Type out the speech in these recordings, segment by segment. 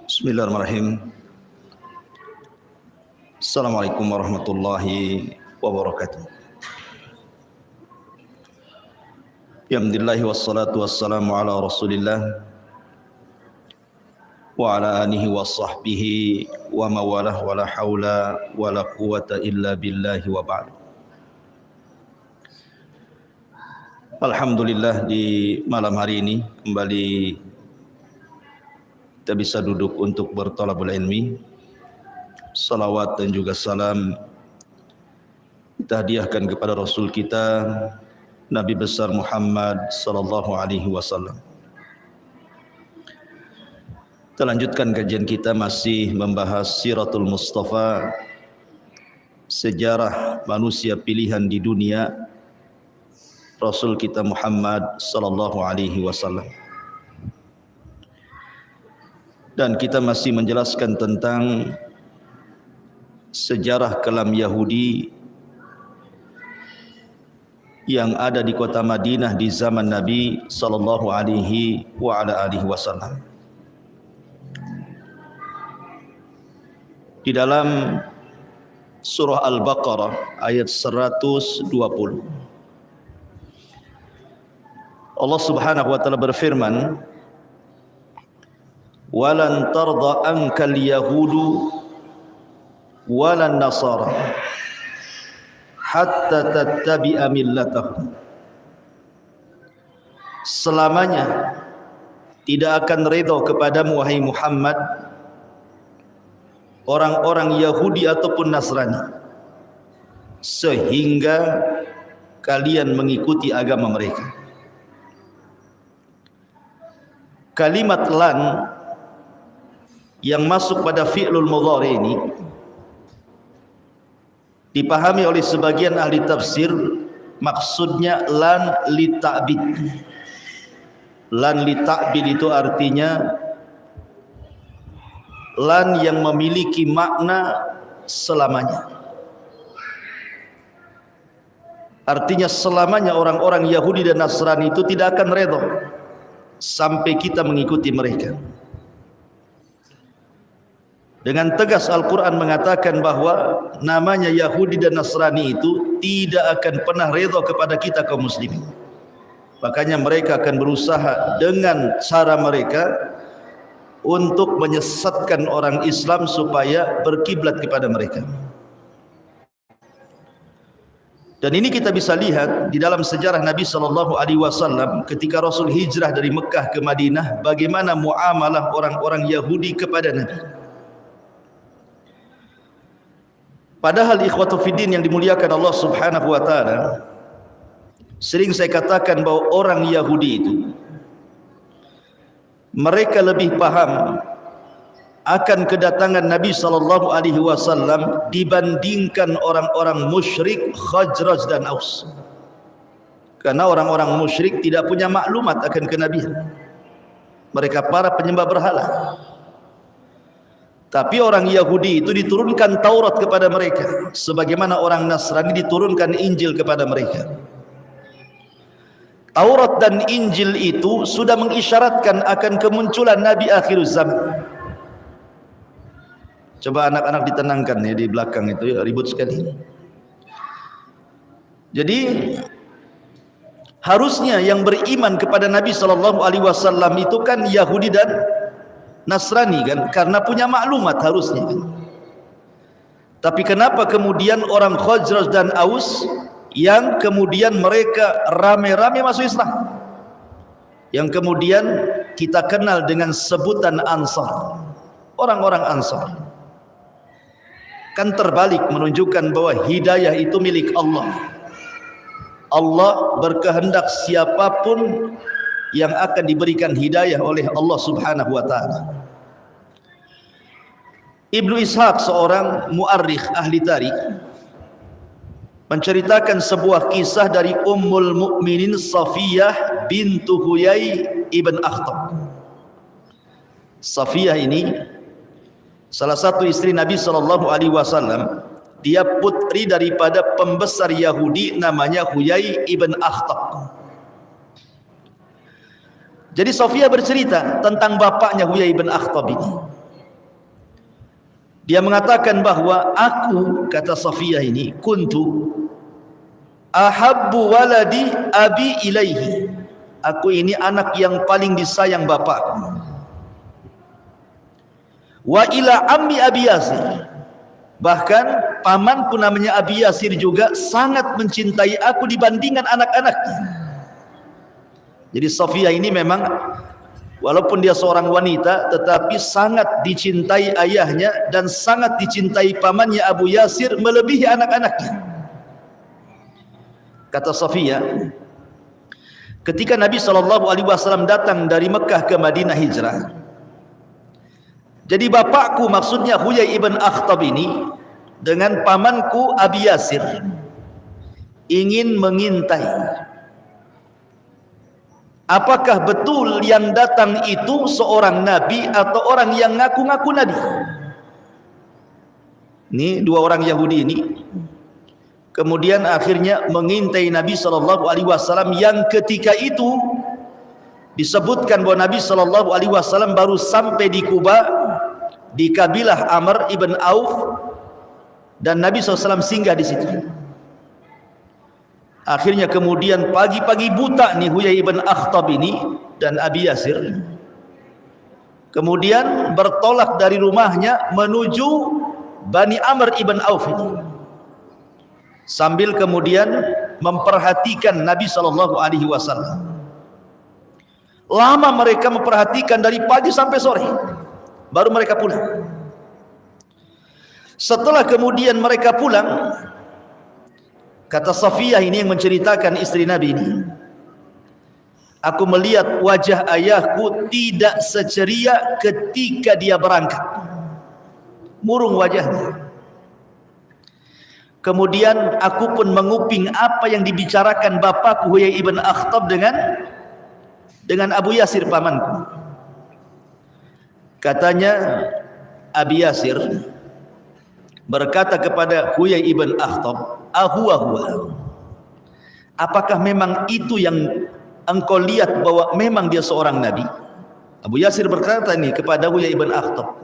Bismillahirrahmanirrahim. Assalamualaikum warahmatullahi wabarakatuh. Alhamdulillah wassalatu wassalamu ala Rasulillah wa ala alihi wa sahbihi wa mawalah wa la hawla wa la quwata illa billahi wa ba'du. Alhamdulillah, di malam hari ini kembali kita bisa duduk untuk berthalabul ilmi. Salawat dan juga salam kita hadiahkan kepada Rasul kita Nabi besar Muhammad sallallahu alaihi wasallam. Kita lanjutkan kajian kita masih membahas Siratul Mustafa, sejarah manusia pilihan di dunia, Rasul kita Muhammad sallallahu alaihi wasallam. Dan kita masih menjelaskan tentang sejarah kelam Yahudi yang ada di kota Madinah di zaman Nabi sallallahu alaihi wa ala alihi wasallam. Di dalam surah Al-Baqarah ayat 120, Allah Subhanahu wa taala berfirman, "Walan tarda ankal yahudu walan nasara hatta tattabi'a millatahum." Selamanya tidak akan redha kepadamu wahai Muhammad orang-orang Yahudi ataupun Nasrani sehingga kalian mengikuti agama mereka. Kalimat lan yang masuk pada fi'lul mudhari ini dipahami oleh sebagian ahli tafsir, maksudnya lan li ta'bid. Lan li ta'bid itu artinya lan yang memiliki makna selamanya. Artinya selamanya orang-orang Yahudi dan Nasrani itu tidak akan redha sampai kita mengikuti mereka. Dengan tegas Al-Quran mengatakan bahwa namanya Yahudi dan Nasrani itu tidak akan pernah redha kepada kita kaum muslimin. Makanya mereka akan berusaha dengan cara mereka untuk menyesatkan orang Islam supaya berkiblat kepada mereka. Dan ini kita bisa lihat di dalam sejarah Nabi sallallahu alaihi wasallam ketika Rasul hijrah dari Mekah ke Madinah, bagaimana muamalah orang-orang Yahudi kepada Nabi. Padahal ikhwatu fiddin yang dimuliakan Allah Subhanahu wa taala, sering saya katakan bahwa orang Yahudi itu mereka lebih paham akan kedatangan Nabi sallallahu alaihi wasallam dibandingkan orang-orang musyrik Khazraj dan Aus. Karena orang-orang musyrik tidak punya maklumat akan kenabian. Mereka para penyembah berhala. Tapi orang Yahudi itu diturunkan Taurat kepada mereka, sebagaimana orang Nasrani diturunkan Injil kepada mereka. Taurat dan Injil itu sudah mengisyaratkan akan kemunculan Nabi akhir zaman. Coba anak-anak ditenangkan ya di belakang itu ya, ribut sekali. Jadi harusnya yang beriman kepada Nabi sallallahu alaihi wasallam itu kan Yahudi dan Nasrani kan, karena punya maklumat harusnya kan. Tapi kenapa kemudian orang Khazraj dan Aus yang kemudian mereka rame-rame masuk Islam, yang kemudian kita kenal dengan sebutan Ansar, orang-orang Ansar, kan terbalik menunjukkan bahwa hidayah itu milik Allah. Allah berkehendak siapapun yang akan diberikan hidayah oleh Allah Subhanahu wa taala. Ibnu Ishaq, seorang muarrikh ahli tarikh, menceritakan sebuah kisah dari Ummul Mukminin Safiyah bintu Huyai ibn Akhtab. Safiyah ini salah satu istri Nabi sallallahu alaihi wasallam. Dia putri daripada pembesar Yahudi namanya Huyai ibn Akhtab. Jadi Safiyah bercerita tentang bapaknya Huyai bin Akhtab ini. Dia mengatakan bahwa aku, kata Safiyah ini, kuntu ahabbu waladi abi ilaihi. Aku ini anak yang paling disayang bapakku. Wa ila ammi Abi Yasir. Bahkan pamanku namanya Abi Yasir juga sangat mencintai aku dibandingkan anak-anaknya. Jadi Safiyah ini memang walaupun dia seorang wanita tetapi sangat dicintai ayahnya dan sangat dicintai pamannya Abu Yasir melebihi anak-anaknya. Kata Safiyah, ketika Nabi SAW datang dari Mekah ke Madinah hijrah, jadi bapakku maksudnya Huyai ibn Akhtab ini dengan pamanku Abi Yasir ingin mengintai apakah betul yang datang itu seorang nabi atau orang yang ngaku-ngaku nabi. Ini dua orang Yahudi ini kemudian akhirnya mengintai Nabi SAW yang ketika itu disebutkan bahwa Nabi SAW baru sampai di Kuba di kabilah Amr ibn Auf dan Nabi SAW singgah di situ. Akhirnya kemudian pagi-pagi buta nih Huyai ibn Akhtab ini dan Abi Yasir kemudian bertolak dari rumahnya menuju Bani Amr ibn Auf ini, sambil kemudian memperhatikan Nabi SAW. Lama mereka memperhatikan dari pagi sampai sore, baru mereka pulang. Setelah kemudian mereka pulang, kata Safiyah ini yang menceritakan istri Nabi ini, aku melihat wajah ayahku tidak seceria ketika dia berangkat, murung wajahnya. Kemudian aku pun menguping apa yang dibicarakan bapakku Huyai ibn Akhtab dengan Abu Yasir pamanku. Katanya Abi Yasir berkata kepada Huyai ibn Akhtab, ahuwa, apakah memang itu yang engkau lihat bahwa memang dia seorang nabi? Abu Yasir berkata ini kepada Huyai ibn Akhtab,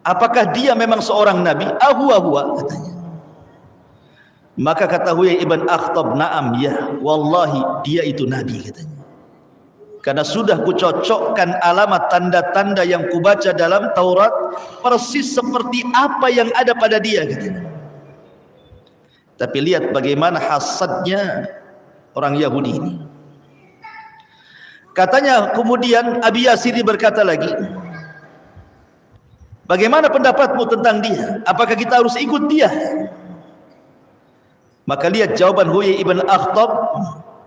apakah dia memang seorang nabi? Ahuwa, katanya. Maka kata Huyai ibn Akhtab, na'am, ya, wallahi dia itu nabi, katanya. Karena sudah kucocokkan alamat tanda-tanda yang kubaca dalam Taurat persis seperti apa yang ada pada dia, katanya. Tapi lihat bagaimana hasadnya orang Yahudi ini. Katanya kemudian Abi Yasir berkata lagi, bagaimana pendapatmu tentang dia? Apakah kita harus ikut dia? Maka lihat jawaban Huyai ibn Akhtab,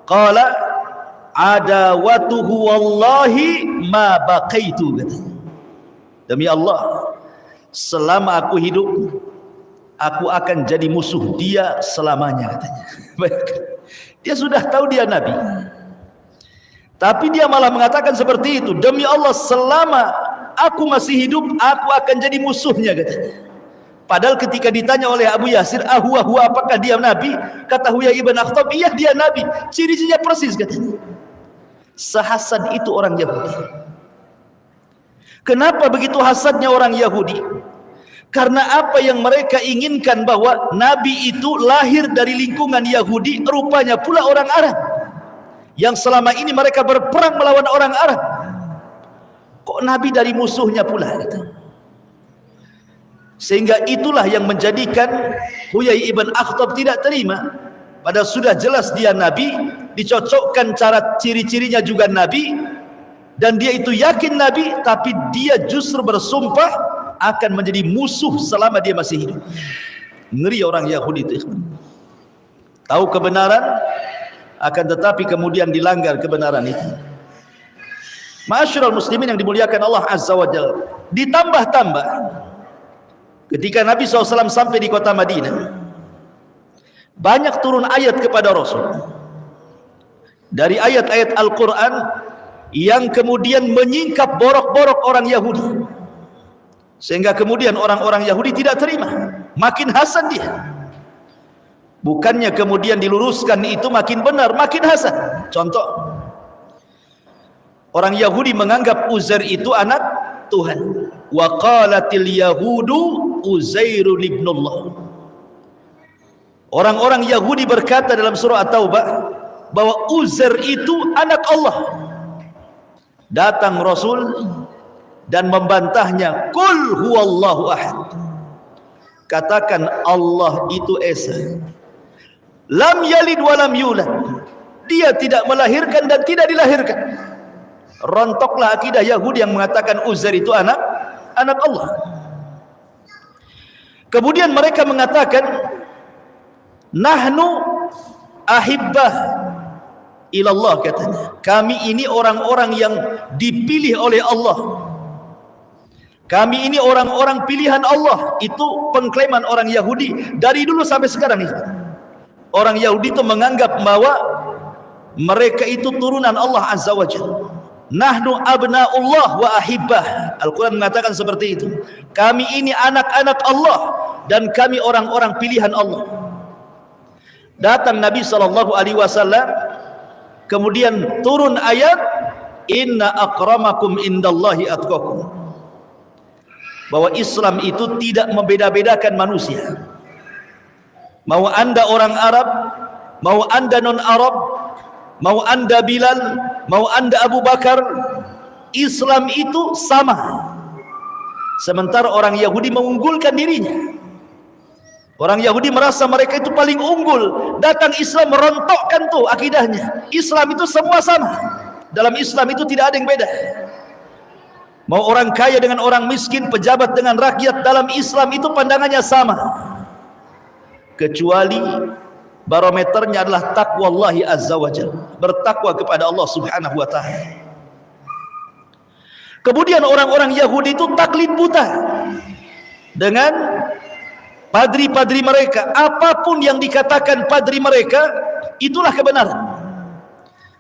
qala adawatuhu wallahi ma baqaitu, katanya. Demi Allah, selama aku hidup aku akan jadi musuh dia selamanya, katanya. Dia sudah tahu dia nabi, tapi dia malah mengatakan seperti itu. Demi Allah, selama aku masih hidup aku akan jadi musuhnya, katanya. Padahal ketika ditanya oleh Abu Yasir, ahuwa, apakah dia nabi? Kata Huyai ibn Akhtab, iya dia nabi, ciri-cirinya persis, katanya. Sehasad itu orang Yahudi. Kenapa begitu hasadnya orang Yahudi? Karena apa yang mereka inginkan bahwa nabi itu lahir dari lingkungan Yahudi, rupanya pula orang Arab yang selama ini mereka berperang melawan orang Arab. Kok nabi dari musuhnya pula, gitu. Sehingga itulah yang menjadikan Huyai ibn Akhtab tidak terima. Padahal sudah jelas dia nabi, dicocokkan cara ciri-cirinya juga nabi, dan dia itu yakin nabi, tapi dia justru bersumpah akan menjadi musuh selama dia masih hidup. Ngeri orang Yahudi itu. Tahu kebenaran, akan tetapi kemudian dilanggar kebenaran itu. Ma'asyiral muslimin yang dimuliakan Allah Azza wa Jalla. Ditambah-tambah, ketika Nabi SAW sampai di kota Madinah, banyak turun ayat kepada Rasul. Dari ayat-ayat Al-Quran yang kemudian menyingkap borok-borok orang Yahudi. Sehingga kemudian orang-orang Yahudi tidak terima. Makin hasad dia. Bukannya kemudian diluruskan itu makin benar, makin hasad. Contoh, Orang Yahudi menganggap Uzair itu anak Tuhan. Wa qalatil yahudu Uzairun ibnullah. Orang-orang Yahudi berkata dalam surah At-Taubah bahwa Uzair itu anak Allah. Datang Rasul dan membantahnya, qul huwallahu ahad. Katakan Allah itu esa. Lam yalid wa lam yulad. Dia tidak melahirkan dan tidak dilahirkan. Rontoklah akidah Yahudi yang mengatakan Uzair itu anak Allah. Kemudian mereka mengatakan nahnu ahibbah ilallah, katanya. Kami ini orang-orang yang dipilih oleh Allah. Kami ini orang-orang pilihan Allah. Itu pengklaiman orang Yahudi dari dulu sampai sekarang ini. Orang Yahudi itu menganggap bahwa mereka itu turunan Allah Azza wa Jalla. Nahnu abna'ullah wa ahibbah. Al-Quran mengatakan seperti itu. Kami ini anak-anak Allah dan kami orang-orang pilihan Allah. Datang Nabi SAW, kemudian turun ayat inna akramakum indallahi atqakum, bahwa Islam itu tidak membeda-bedakan manusia. Mau anda orang Arab, mau anda non-Arab, mau anda Bilal, mau anda Abu Bakar, Islam itu sama. Sementara orang Yahudi mengunggulkan dirinya. Orang Yahudi merasa mereka itu paling unggul. Datang Islam merontokkan tuh akidahnya. Islam itu semua sama. Dalam Islam itu tidak ada yang beda. Mau orang kaya dengan orang miskin, pejabat dengan rakyat, dalam Islam itu pandangannya sama. Kecuali barometernya adalah taqwallahi azza wa jalla, bertakwa kepada Allah Subhanahu wa taala. Kemudian orang-orang Yahudi itu taklid buta dengan padri-padri mereka. Apapun yang dikatakan padri mereka, itulah kebenaran.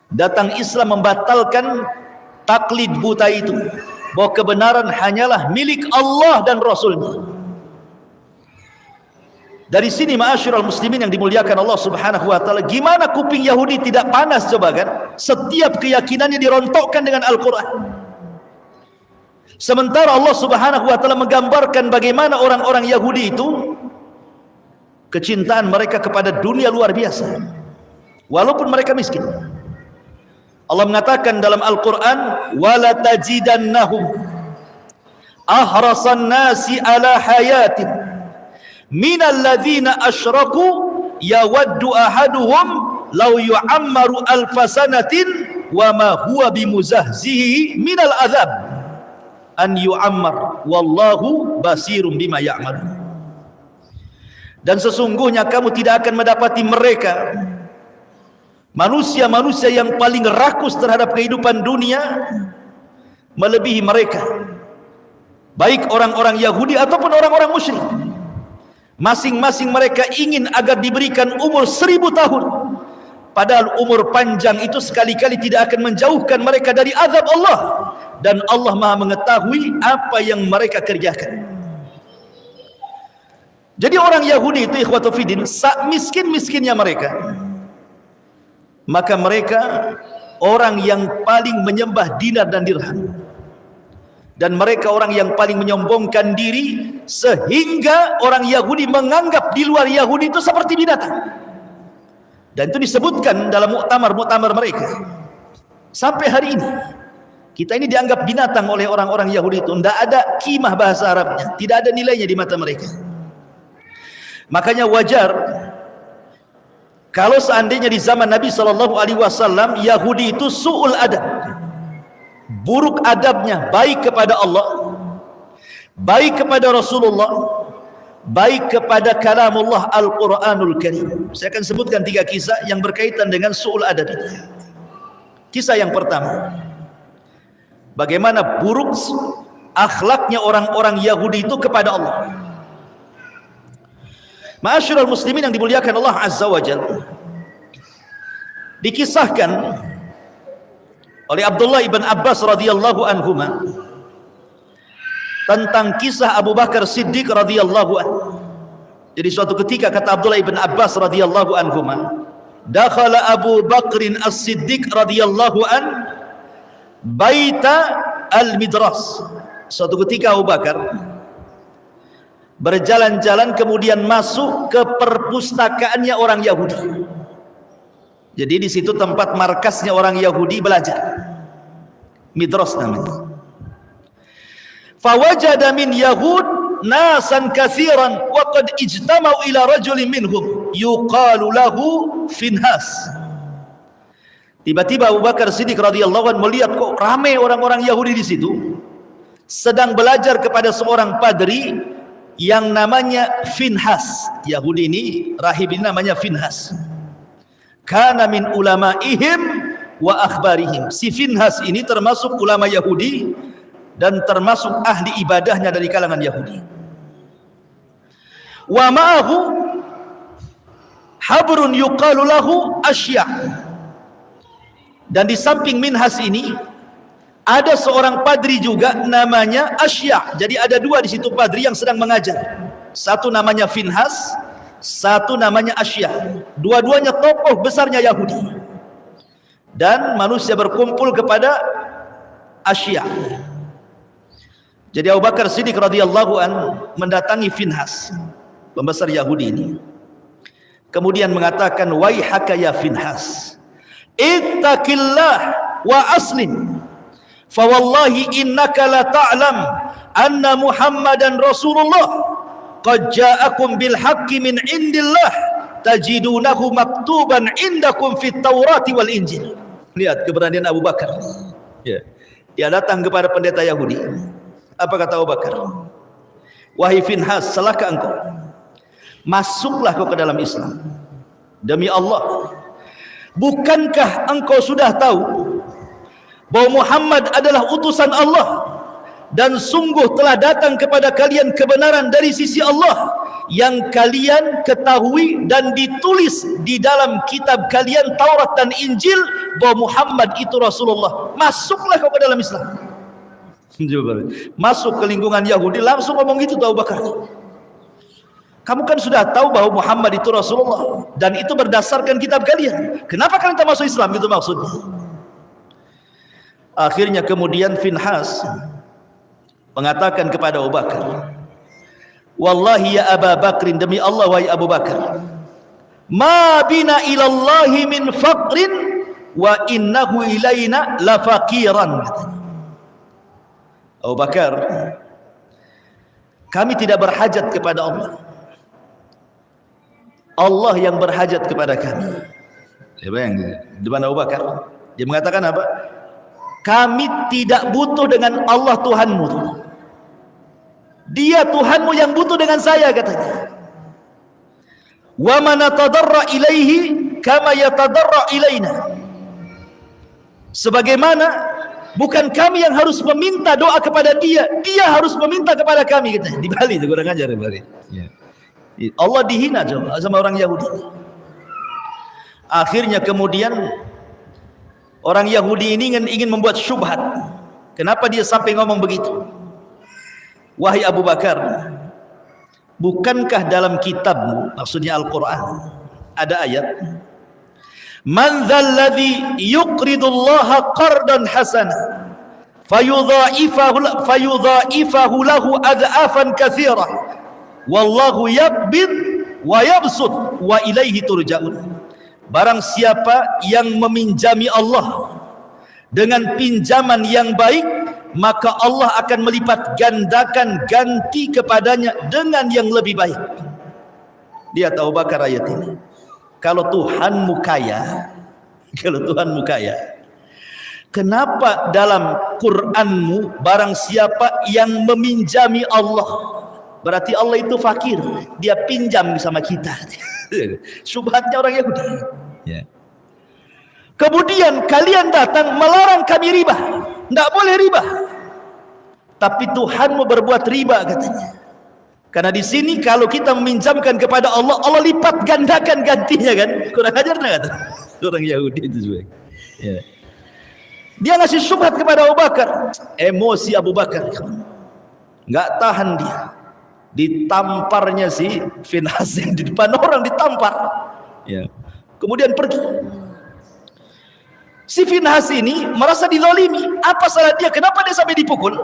Datang Islam membatalkan taklid buta itu, bahwa kebenaran hanyalah milik Allah dan Rasulnya. Dari sini ma'asyiral muslimin yang dimuliakan Allah Subhanahu wa taala, gimana kuping Yahudi tidak panas coba kan? Setiap keyakinannya dirontokkan dengan Al-Qur'an. Sementara Allah Subhanahu wa taala menggambarkan bagaimana orang-orang Yahudi itu kecintaan mereka kepada dunia luar biasa, walaupun mereka miskin. Allah mengatakan dalam Al-Qur'an, wala tajidannahum ahrasan nasi ala hayatin minal ladzina asyraku yawaddu ahaduhum law yu'ammaru alfasanatin wa ma huwa bimuzahzihi minal adzab an yu'ammar wallahu basirum bima ya'malun. Dan sesungguhnya kamu tidak akan mendapati mereka, manusia-manusia yang paling rakus terhadap kehidupan dunia, melebihi mereka, baik orang-orang Yahudi ataupun orang-orang musyrik. Masing-masing mereka ingin agar diberikan umur 1000 tahun, padahal umur panjang itu sekali-kali tidak akan menjauhkan mereka dari azab Allah, dan Allah Maha mengetahui apa yang mereka kerjakan. Jadi orang Yahudi itu ikhwatu fiddin, miskin-miskinnya mereka, maka mereka orang yang paling menyembah dinar dan dirham, dan mereka orang yang paling menyombongkan diri, sehingga orang Yahudi menganggap di luar Yahudi itu seperti binatang. Dan itu disebutkan dalam muktamar-muktamar mereka. Sampai hari ini kita ini dianggap binatang oleh orang-orang Yahudi itu. Tidak ada kimah bahasa Arabnya, tidak ada nilainya di mata mereka. Makanya wajar kalau seandainya di zaman Nabi SAW Yahudi itu su'ul adab, buruk adabnya, baik kepada Allah, baik kepada Rasulullah, baik kepada kalamullah Al-Quranul Karim. Saya akan sebutkan 3 kisah yang berkaitan dengan su'ul adab ini. Kisah yang pertama, bagaimana buruk akhlaknya orang-orang Yahudi itu kepada Allah. Ma'asyiral muslimin yang dimuliakan Allah Azza wa Jalla, dikisahkan oleh Abdullah ibn Abbas radhiyallahu anhuma tentang kisah Abu Bakar Siddiq radhiyallahu anhu. Jadi suatu ketika kata Abdullah ibn Abbas radhiyallahu anhuma, dakhala Abu Bakrin as-Siddiq radhiyallahu an baita al-midras. Suatu ketika Abu Bakar berjalan-jalan kemudian masuk ke perpustakaannya orang Yahudi. Jadi di situ tempat markasnya orang Yahudi belajar. Midras namanya. Fawajada min Yahud nasan katsiran wa qad ijtama'u ila rajulin minhum yuqalu lahu Finhas. Tiba-tiba Abu Bakar Siddiq radhiyallahu anhu melihat kok ramai orang-orang Yahudi di situ sedang belajar kepada seorang padri yang namanya Finhas. Yahudi ini, rahib ini namanya Finhas. Kana min ulama'ihim wa akhbarihim. Si Finhas ini termasuk ulama Yahudi dan termasuk ahli ibadahnya dari kalangan Yahudi. Wa ma'ahu habrun yuqalu lahu Asya'. Dan di samping Minhas ini ada seorang padri juga namanya Asya'. Jadi ada dua di situ padri yang sedang mengajar. Satu namanya Finhas, satu namanya Asya'. Dua-duanya tokoh besarnya Yahudi. Dan manusia berkumpul kepada Asya'. Jadi Abu Bakar Siddiq radhiyallahu an mendatangi Finhas, pembesar Yahudi ini. Kemudian mengatakan, "Waihaka ya Finhas, ittaqillah wa aslim. Fa wallahi innaka la ta'lam anna Muhammadan Rasulullah qad ja'akum bil haqqi min indillah tajidunahu maktuban indakum fit Taurati wal Injil." Lihat keberanian Abu Bakar. Ya. Dia datang kepada pendeta Yahudi. Apa kata Abu Bakar? "Wahai Finhas, salahkah engkau? Masuklah kau ke dalam Islam. Demi Allah, bukankah engkau sudah tahu bahwa Muhammad adalah utusan Allah dan sungguh telah datang kepada kalian kebenaran dari sisi Allah yang kalian ketahui dan ditulis di dalam kitab kalian Taurat dan Injil bahwa Muhammad itu Rasulullah. Masuklah kau ke dalam Islam." Masuk ke lingkungan Yahudi langsung ngomong gitu tuh Abu Bakar. Kamu kan sudah tahu bahwa Muhammad itu Rasulullah dan itu berdasarkan kitab kalian. Kenapa kalian tak masuk Islam? Itu maksudnya. Akhirnya kemudian Finhas mengatakan kepada Abu Bakar, "Wallahi ya Abu Bakrin, demi Allah wahai Abu Bakar, ma bina ilallahi min faqrin wa innahu ilaina lafaqiran." Abu Bakar, kami tidak berhajat kepada Allah. Allah yang berhajat kepada kami. Ya, bayang, di mana Abu Bakar? Dia mengatakan apa? Kami tidak butuh dengan Allah Tuhanmu. Dia Tuhanmu yang butuh dengan saya, katanya. Wa man tadarra ilaihi kama yatadarra ilaina. Sebagaimana bukan kami yang harus meminta doa kepada dia, dia harus meminta kepada kami, katanya. Di Bali itu kurang ajar, Bali. Ya. Allah dihina sama orang Yahudi. Akhirnya kemudian orang Yahudi ini ingin membuat syubhat. Kenapa dia sampai ngomong begitu? Wahai Abu Bakar, bukankah dalam kitabmu, maksudnya Al-Quran, ada ayat, "Man dzalladzi yuqridullaha qardan hasana fayudha'ifahu lahu adhafan katsira wallahu yaqbid wa yabsut wa ilaihi turja'un." Barang siapa yang meminjami Allah dengan pinjaman yang baik, maka Allah akan melipat gandakan ganti kepadanya dengan yang lebih baik. Lihat Abu Bakar ayat ini. Kalau Tuhanmu kaya, kenapa dalam Qur'anmu barang siapa yang meminjami Allah, berarti Allah itu fakir, dia pinjam sama kita. Syubhatnya orang Yahudi. Ya. Kemudian kalian datang melarang kami riba, tidak boleh riba. Tapi Tuhanmu berbuat riba, katanya. Karena di sini kalau kita meminjamkan kepada Allah, Allah lipat gandakan gantinya, kan? Kurang ajar nggak? Orang Yahudi itu juga. Ya. Dia ngasih syubhat kepada Abu Bakar. Emosi Abu Bakar, nggak tahan dia. Ditamparnya si Finhas yang di depan orang, ditampar. Ya. Kemudian pergi. Si Finhas ini merasa dizalimi. Apa salah dia? Kenapa dia sampai dipukul?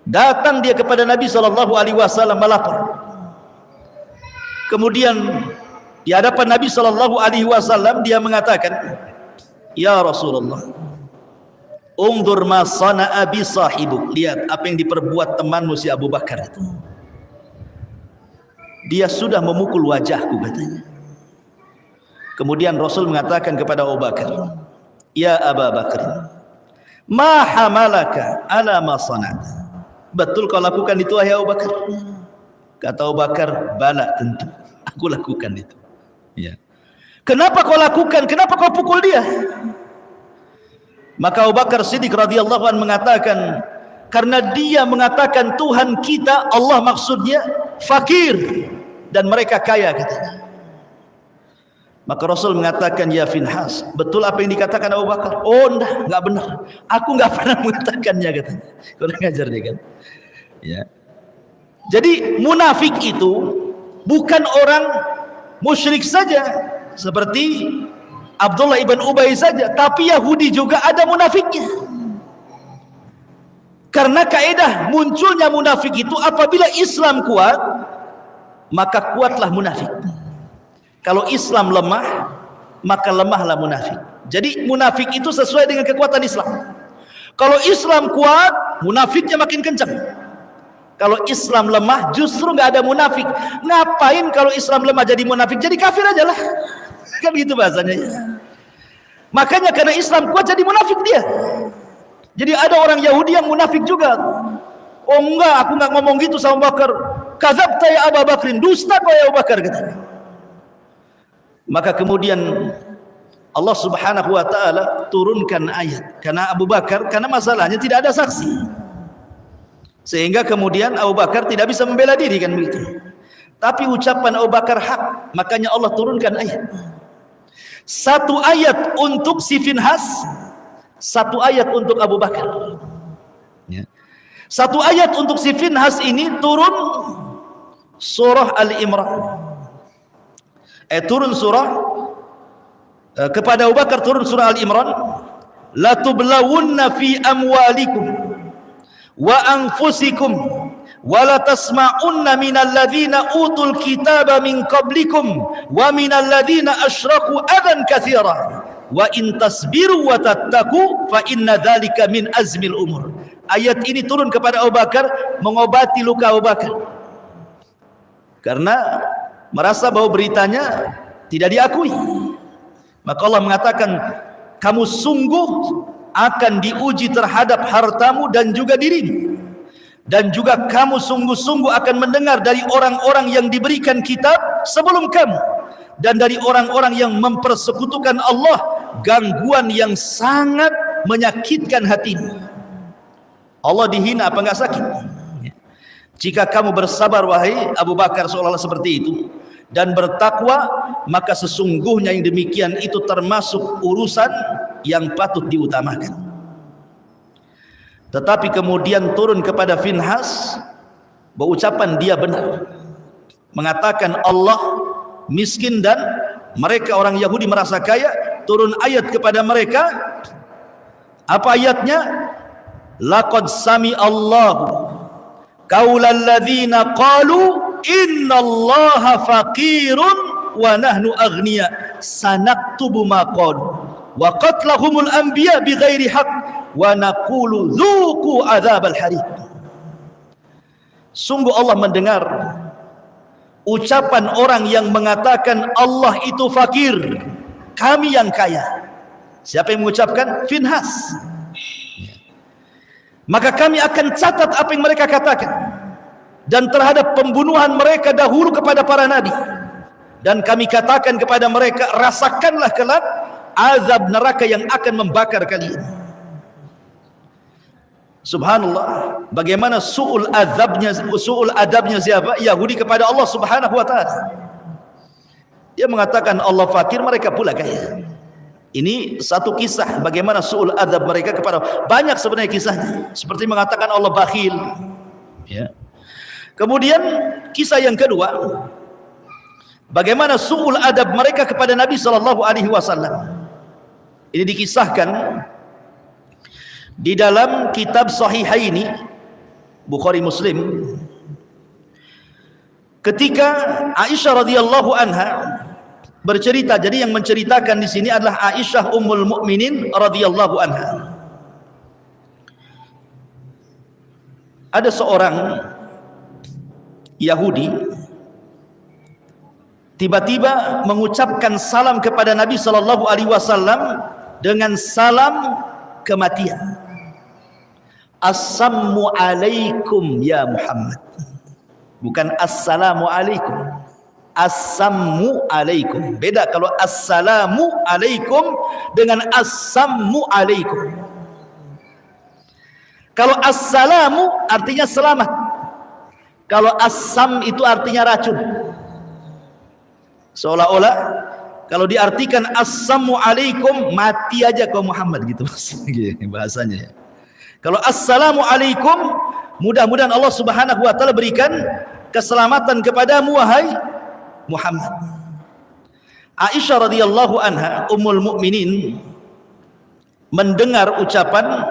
Datang dia kepada Nabi SAW melapor. Kemudian di hadapan Nabi SAW dia mengatakan, ya Rasulullah, undur ma sana'a bi sahibuk. Lihat apa yang diperbuat temanmu si Abu Bakar itu. Dia sudah memukul wajahku, katanya. Kemudian Rasul mengatakan kepada Abu Bakar, ya Abu Bakar, ma hamalaka ala ma sana'ta. Betul kau lakukan itu wahai Abu Bakar? Kata Abu Bakar, bala, tentu aku lakukan itu. Ya. Kenapa kau lakukan? Kenapa kau pukul dia? Maka Abu Bakar Siddiq radhiyallahu anhu mengatakan, karena dia mengatakan Tuhan kita, Allah maksudnya, fakir dan mereka kaya, katanya. Maka Rasul mengatakan, ya Finhas, betul apa yang dikatakan Abu Bakar? Oh enggak benar, aku enggak pernah mengatakannya, katanya. Kurang ajar dia kan. Ya. Jadi munafik itu bukan orang musyrik saja seperti Abdullah ibn Ubay saja, tapi Yahudi juga ada munafiknya. Karena kaidah munculnya munafik itu apabila Islam kuat, maka kuatlah munafik. Kalau Islam lemah, maka lemahlah munafik. Jadi munafik itu sesuai dengan kekuatan Islam. Kalau Islam kuat, munafiknya makin kencang. Kalau Islam lemah, justru nggak ada munafik. Ngapain kalau Islam lemah jadi munafik? Jadi kafir aja lah. Kan gitu bahasanya. Makanya karena Islam kuat jadi munafik dia. Jadi ada orang Yahudi yang munafik juga. Oh enggak, aku nggak ngomong gitu sama Bakar. Kadzabta ya Abu Bakrin, dusta kau ya Abu Bakar, kata. Maka kemudian Allah Subhanahu wa taala turunkan ayat karena Abu Bakar, karena masalahnya tidak ada saksi. Sehingga kemudian Abu Bakar tidak bisa membela diri, kan begitu. Tapi ucapan Abu Bakar hak, makanya Allah turunkan ayat. Satu ayat untuk si Finhas, satu ayat untuk Abu Bakar. Ya. Satu ayat untuk si Finhas ini turun surah Al-Imran. Turun surah kepada Abu Bakar, turun surah Al-Imran, la tublawunna fi amwalikum wa anfusikum wa la tasma'unna minal ladzina utul kitaba min qablikum wa minal ladzina asyraku adan katsira wa in tasbiru wa tattaqu fa inna dzalika min azmil umur. Ayat ini turun kepada Abu Bakar mengobati luka Abu Bakar karena merasa bahwa beritanya tidak diakui. Maka Allah mengatakan, kamu sungguh akan diuji terhadap hartamu dan juga dirimu, dan juga kamu sungguh-sungguh akan mendengar dari orang-orang yang diberikan kitab sebelum kamu, dan dari orang-orang yang mempersekutukan Allah gangguan yang sangat menyakitkan hatimu. Allah dihina apa enggak sakit? Jika kamu bersabar wahai Abu Bakar seolah-olah seperti itu dan bertakwa, maka sesungguhnya yang demikian itu termasuk urusan yang patut diutamakan. Tetapi kemudian turun kepada Finhas bahwa ucapan dia benar, mengatakan Allah miskin dan mereka orang Yahudi merasa kaya. Turun ayat kepada mereka. Apa ayatnya? Laqad sami Allahu qaulal ladzina qalu innallaha faqirun wa nahnu aghnia sanaktubu ma qalu wa qatlahumul anbiya bighairi haqq wa naqulu dzuqu adzabal hariq. Sungguh Allah mendengar ucapan orang yang mengatakan Allah itu fakir, kami yang kaya. Siapa yang mengucapkan? Finhas. Maka kami akan catat apa yang mereka katakan, dan terhadap pembunuhan mereka dahulu kepada para nabi, dan kami katakan kepada mereka, rasakanlah kelak azab neraka yang akan membakar kalian. Subhanallah, bagaimana su'ul adabnya siapa? Yahudi kepada Allah Subhanahu wa ta'ala. Dia mengatakan Allah fakir, mereka pula kaya. Ini satu kisah bagaimana su'ul adab mereka kepada, banyak sebenarnya kisahnya, seperti mengatakan Allah bakhil, ya. Kemudian kisah yang kedua, bagaimana su'ul adab mereka kepada Nabi SAW. Ini dikisahkan di dalam kitab Sahihaini Bukhari Muslim, ketika Aisyah radhiyallahu anha bercerita. Jadi yang menceritakan di sini adalah Aisyah Ummul Mukminin radhiyallahu anha. Ada seorang Yahudi tiba-tiba mengucapkan salam kepada Nabi sallallahu alaihi wasallam dengan salam kematian. Assalamu alaikum ya Muhammad. Bukan assalamu alaikum. Assalamu alaikum. Beda kalau assalamu alaikum dengan assamu alaikum. Kalau assalamu artinya selamat. Kalau assam itu artinya racun. Seolah-olah kalau diartikan assamu alaikum, mati aja kau Muhammad gitu bahasanya. Kalau assalamu alaikum, mudah-mudahan Allah Subhanahu wa taala berikan keselamatan kepadamu wahai Muhammad. Aisyah radhiyallahu anha Ummul Mukminin mendengar ucapan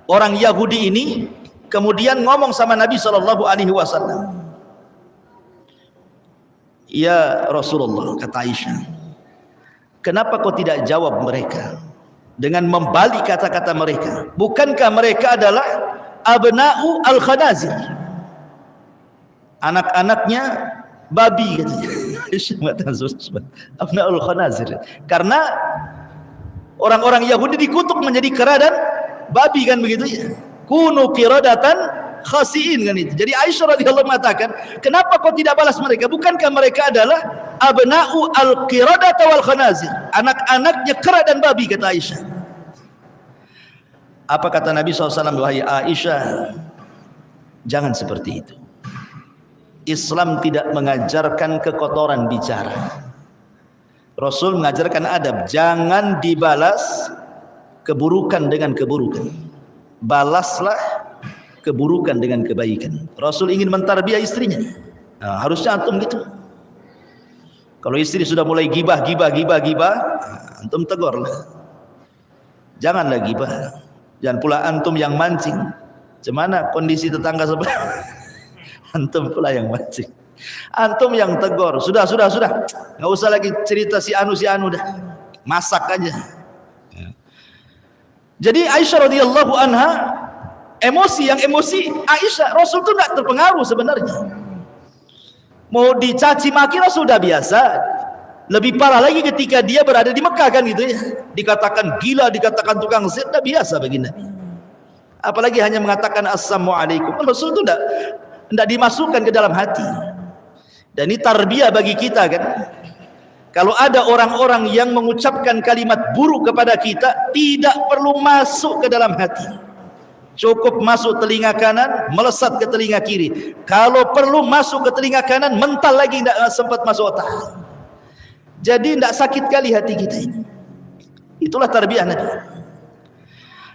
orang Yahudi ini, kemudian ngomong sama Nabi sallallahu alaihi wasallam. Ya Rasulullah, kata Aisyah, kenapa kau tidak jawab mereka dengan membalik kata-kata mereka? Bukankah mereka adalah abna'u al-khanazir, anak-anaknya babi katanya. Abna'ul khanazir, karena orang-orang Yahudi dikutuk menjadi kera dan babi, kan begitu ya. Kunu qiradatan khasiin, kan itu. Jadi Aisyah radhiyallahu mengatakan, kenapa kau tidak balas mereka? Bukankah mereka adalah abna'u al-qiradata wal khanazir, anak-anaknya kera dan babi, kata Aisyah. Apa kata Nabi SAW? Wahai Aisyah, jangan seperti itu. Islam tidak mengajarkan kekotoran bicara. Rasul mengajarkan adab, jangan dibalas keburukan dengan keburukan, balaslah keburukan dengan kebaikan. Rasul ingin mentarbiah istrinya. Nah, harusnya antum gitu. Kalau istri sudah mulai gibah, antum tegurlah. Janganlah gibah. Jangan pula antum yang mancing. Gimana kondisi tetangga sebelah? Antum pula yang mancing. Antum yang tegur. Sudah. Enggak usah lagi cerita si anu dah. Masak aja. Jadi Aisyah radhiyallahu anha emosi Aisyah. Rasul itu enggak terpengaruh sebenarnya. Mau dicaci maki Rasul sudah biasa. Lebih parah lagi ketika dia berada di Mekah, kan gitu ya. Dikatakan gila, dikatakan tukang sihir, sudah biasa bagi Nabi. Apalagi hanya mengatakan assalamualaikum. Rasul itu tidak dimasukkan ke dalam hati. Dan ini tarbiyah bagi kita, kan. Kalau ada orang-orang yang mengucapkan kalimat buruk kepada kita, tidak perlu masuk ke dalam hati. Cukup masuk telinga kanan, melesat ke telinga kiri. Kalau perlu masuk ke telinga kanan, mental lagi, tidak sempat masuk otak. Jadi tidak sakit kali hati kita ini. Itulah tarbiyah Nabi.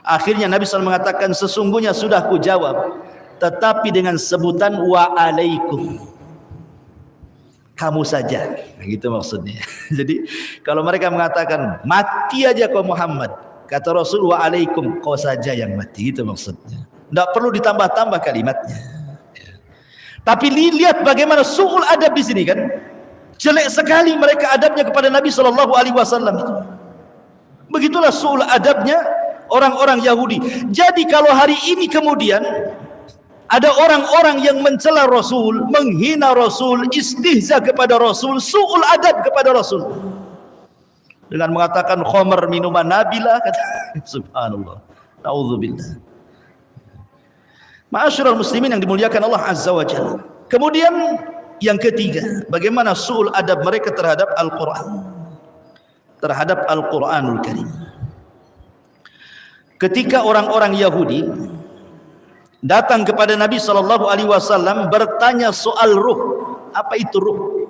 Akhirnya Nabi SAW mengatakan, sesungguhnya sudah ku jawab, tetapi dengan sebutan wa alaikum, kamu saja. Nah, gitu maksudnya. Jadi kalau mereka mengatakan mati aja kau Muhammad, kata Rasul wa alaikum, kau saja yang mati. Itu maksudnya. Tidak perlu ditambah-tambah kalimatnya. Tapi lihat bagaimana su'ul adab di sini, kan. Jelek sekali mereka adabnya kepada Nabi sallallahu alaihi wasallam itu. Begitulah su'ul adabnya orang-orang Yahudi. Jadi kalau hari ini kemudian ada orang-orang yang mencela Rasul, menghina Rasul, istihza kepada Rasul, su'ul adab kepada Rasul, dengan mengatakan khamr minuman nabilah, kata subhanallah, naudzubillah. Ma'asyiral muslimin yang dimuliakan Allah azza wa jalla. Kemudian yang ketiga, bagaimana su'ul adab mereka terhadap Al-Quran, terhadap Al-Quranul Karim. Ketika orang-orang Yahudi datang kepada Nabi SAW bertanya soal ruh, apa itu ruh?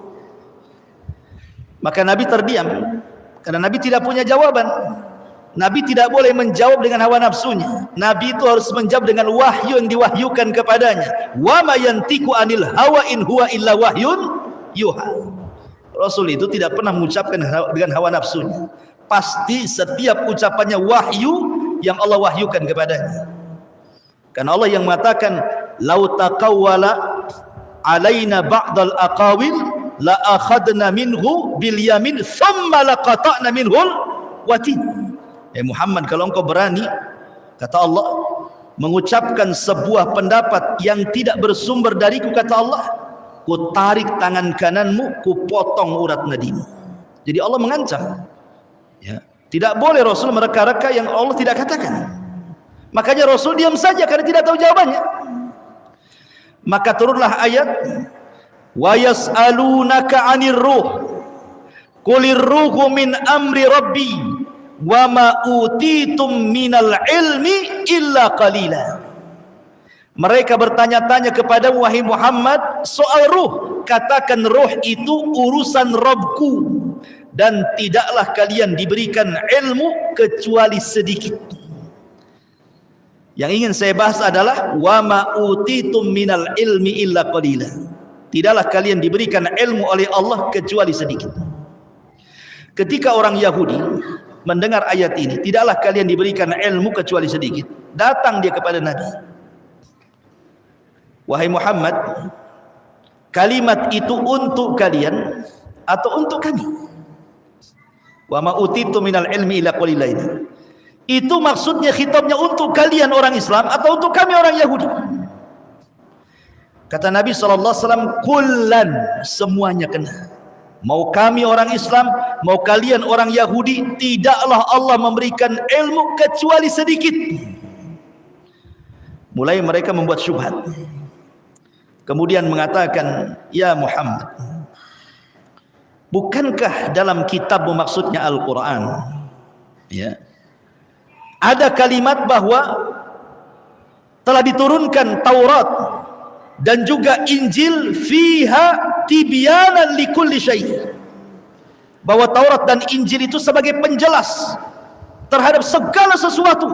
Maka Nabi terdiam, karena Nabi tidak punya jawaban. Nabi tidak boleh menjawab dengan hawa nafsunya. Nabi itu harus menjawab dengan wahyu yang diwahyukan kepadanya. Wa ma yantiqu anil hawa in huwa illa wahyun yuha. Rasul itu tidak pernah mengucapkan dengan hawa nafsunya, pasti setiap ucapannya wahyu yang Allah wahyukan kepadanya. Karena Allah yang mengatakan, "Lau taqawwala alaina ba'dal aqawil la akhadna minhu bil yamin thumma laqata'na minhul watin." Muhammad, kalau engkau berani, kata Allah, mengucapkan sebuah pendapat yang tidak bersumber dariku, kata Allah, ku tarik tangan kananmu, ku potong urat nadimu. Jadi Allah mengancam, ya, tidak boleh Rasul mereka-reka yang Allah tidak katakan. Makanya Rasul diam saja karena tidak tahu jawabannya. Maka turunlah ayat, wa yas'alunaka 'anir ruh qulir ruhu min amri rabbi wa ma utitum minal ilmi illa qalila. Mereka bertanya-tanya kepada wahai Muhammad soal ruh. Katakan ruh itu urusan Rabbku, dan tidaklah kalian diberikan ilmu kecuali sedikit. Yang ingin saya bahas adalah wa ma utitum minal ilmi illa qalila. Tidaklah kalian diberikan ilmu oleh Allah kecuali sedikit. Ketika orang Yahudi mendengar ayat ini, tidaklah kalian diberikan ilmu kecuali sedikit, datang dia kepada Nabi, wahai Muhammad, kalimat itu untuk kalian atau untuk kami? Wa ma utitum minal ilmi illa qalila, itu maksudnya khitabnya untuk kalian orang Islam atau untuk kami orang Yahudi? Kata Nabi SAW, kullan, semuanya kena. Mau kami orang Islam, mau kalian orang Yahudi, tidaklah Allah memberikan ilmu kecuali sedikit. Mulai mereka membuat syubhat, kemudian mengatakan, ya Muhammad, bukankah dalam kitabmu, maksudnya Al-Quran, ya, ada kalimat bahwa telah diturunkan Taurat dan juga Injil, fiha tibyanan likulli syai', bahwa Taurat dan Injil itu sebagai penjelas terhadap segala sesuatu.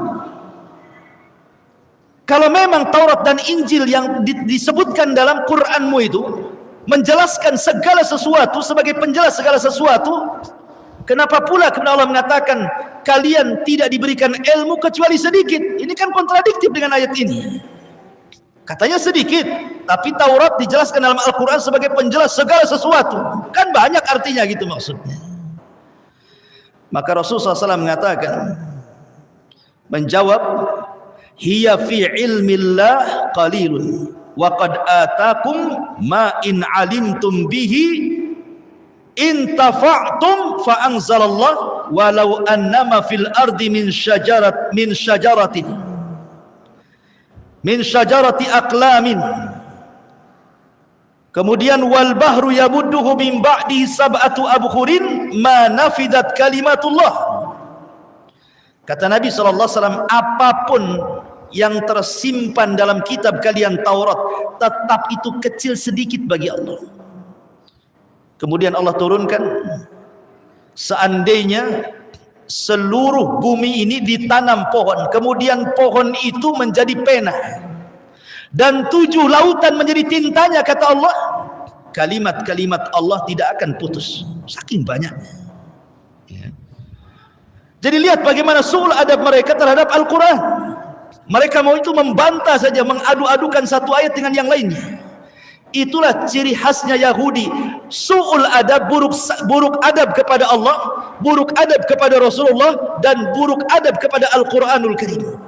Kalau memang Taurat dan Injil yang disebutkan dalam Qur'anmu itu menjelaskan segala sesuatu sebagai penjelas segala sesuatu, kenapa pula kemudian Allah mengatakan kalian tidak diberikan ilmu kecuali sedikit? Ini kan kontradiktif dengan ayat ini. Katanya sedikit, tapi Taurat dijelaskan dalam Al-Quran sebagai penjelas segala sesuatu. Kan banyak artinya gitu maksudnya. Maka Rasulullah SAW mengatakan, menjawab, hiya fi ilmillah qalilun wa qad atakum ma in alimtum bihi in tafa'tum fa anzalallah walau annama fil ardi min syajarati aqlamin. Kemudian wal bahru yamudduhu min ba'di sab'atu abhurin ma nafidat kalimatullah. Kata Nabi SAW, apapun yang tersimpan dalam kitab kalian Taurat, tetap itu kecil sedikit bagi Allah. Kemudian Allah turunkan, seandainya seluruh bumi ini ditanam pohon, kemudian pohon itu menjadi pena, dan 7 lautan menjadi tintanya, kata Allah, kalimat-kalimat Allah tidak akan putus, saking banyaknya. Ya. Jadi lihat bagaimana su'ul adab mereka terhadap Al-Quran. Mereka mau itu membantah saja, mengadu-adukan satu ayat dengan yang lainnya. Itulah ciri khasnya Yahudi, su'ul adab, buruk adab kepada Allah, buruk adab kepada Rasulullah, dan buruk adab kepada Al-Quranul Karim.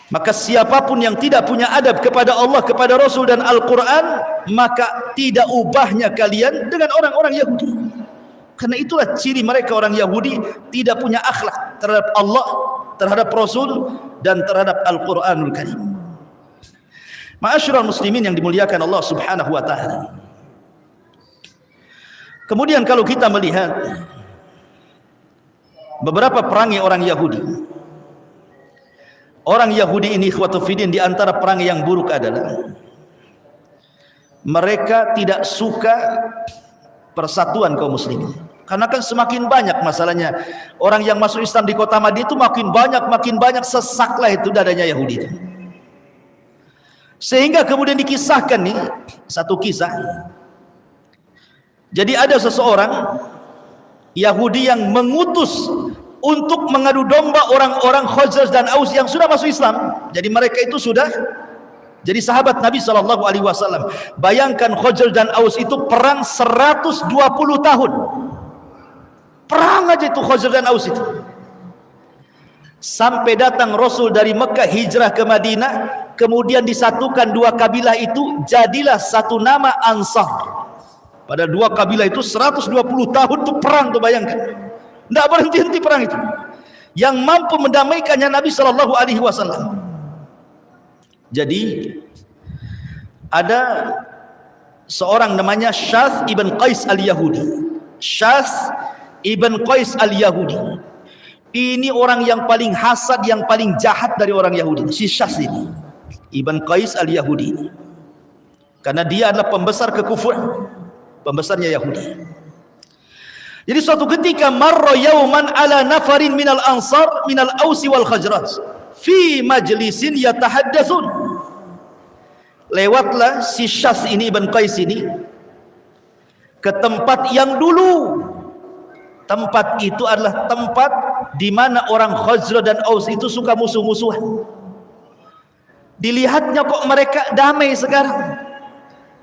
Maka siapapun yang tidak punya adab kepada Allah, kepada Rasul dan Al-Quran, maka tidak ubahnya kalian dengan orang-orang Yahudi. Karena itulah ciri mereka orang Yahudi, tidak punya akhlak terhadap Allah, terhadap Rasul, dan terhadap Al-Quranul Karim. Ma'asyiral muslimin yang dimuliakan Allah Subhanahu wa ta'ala. Kemudian kalau kita melihat beberapa perangai orang Yahudi, orang Yahudi ini ikhwatu fiddin, di antara perangai yang buruk adalah mereka tidak suka persatuan kaum muslimin. Karena kan semakin banyak masalahnya orang yang masuk Islam di kota Madinah itu makin banyak, sesaklah itu dadanya Yahudi itu. Sehingga kemudian dikisahkan nih satu kisah. Jadi ada seseorang Yahudi yang mengutus untuk mengadu domba orang-orang Khazraj dan Aus yang sudah masuk Islam. Jadi mereka itu sudah jadi sahabat Nabi SAW. Bayangkan Khazraj dan Aus itu perang 120 tahun. Perang aja itu Khazraj dan Aus itu. Sampai datang Rasul dari Mekah hijrah ke Madinah, kemudian disatukan dua kabilah itu, jadilah satu nama Ansar. Pada dua kabilah itu 120 tahun itu perang tuh, bayangkan. Tidak berhenti-henti perang itu. Yang mampu mendamaikannya Nabi SAW. Jadi ada seorang namanya Syath ibn Qais al-Yahudi. Syath ibn Qais al-Yahudi. Ini orang yang paling hasad, yang paling jahat dari orang Yahudi. Si Syath ini, Ibn Qais al-Yahudi. Karena dia adalah pembesar kekufuran, pembesarnya Yahudi. Jadi suatu ketika marra yauman ala nafarin minal ansar minal ausi wal khajraj fi majlisin yatahaddatsun. Lewatlah si Syath ini, Ibn Qais ini, ke tempat yang dulu. Tempat itu adalah tempat di mana orang Khazraj dan Aus itu suka musuh-musuhan. Dilihatnya kok mereka damai sekarang,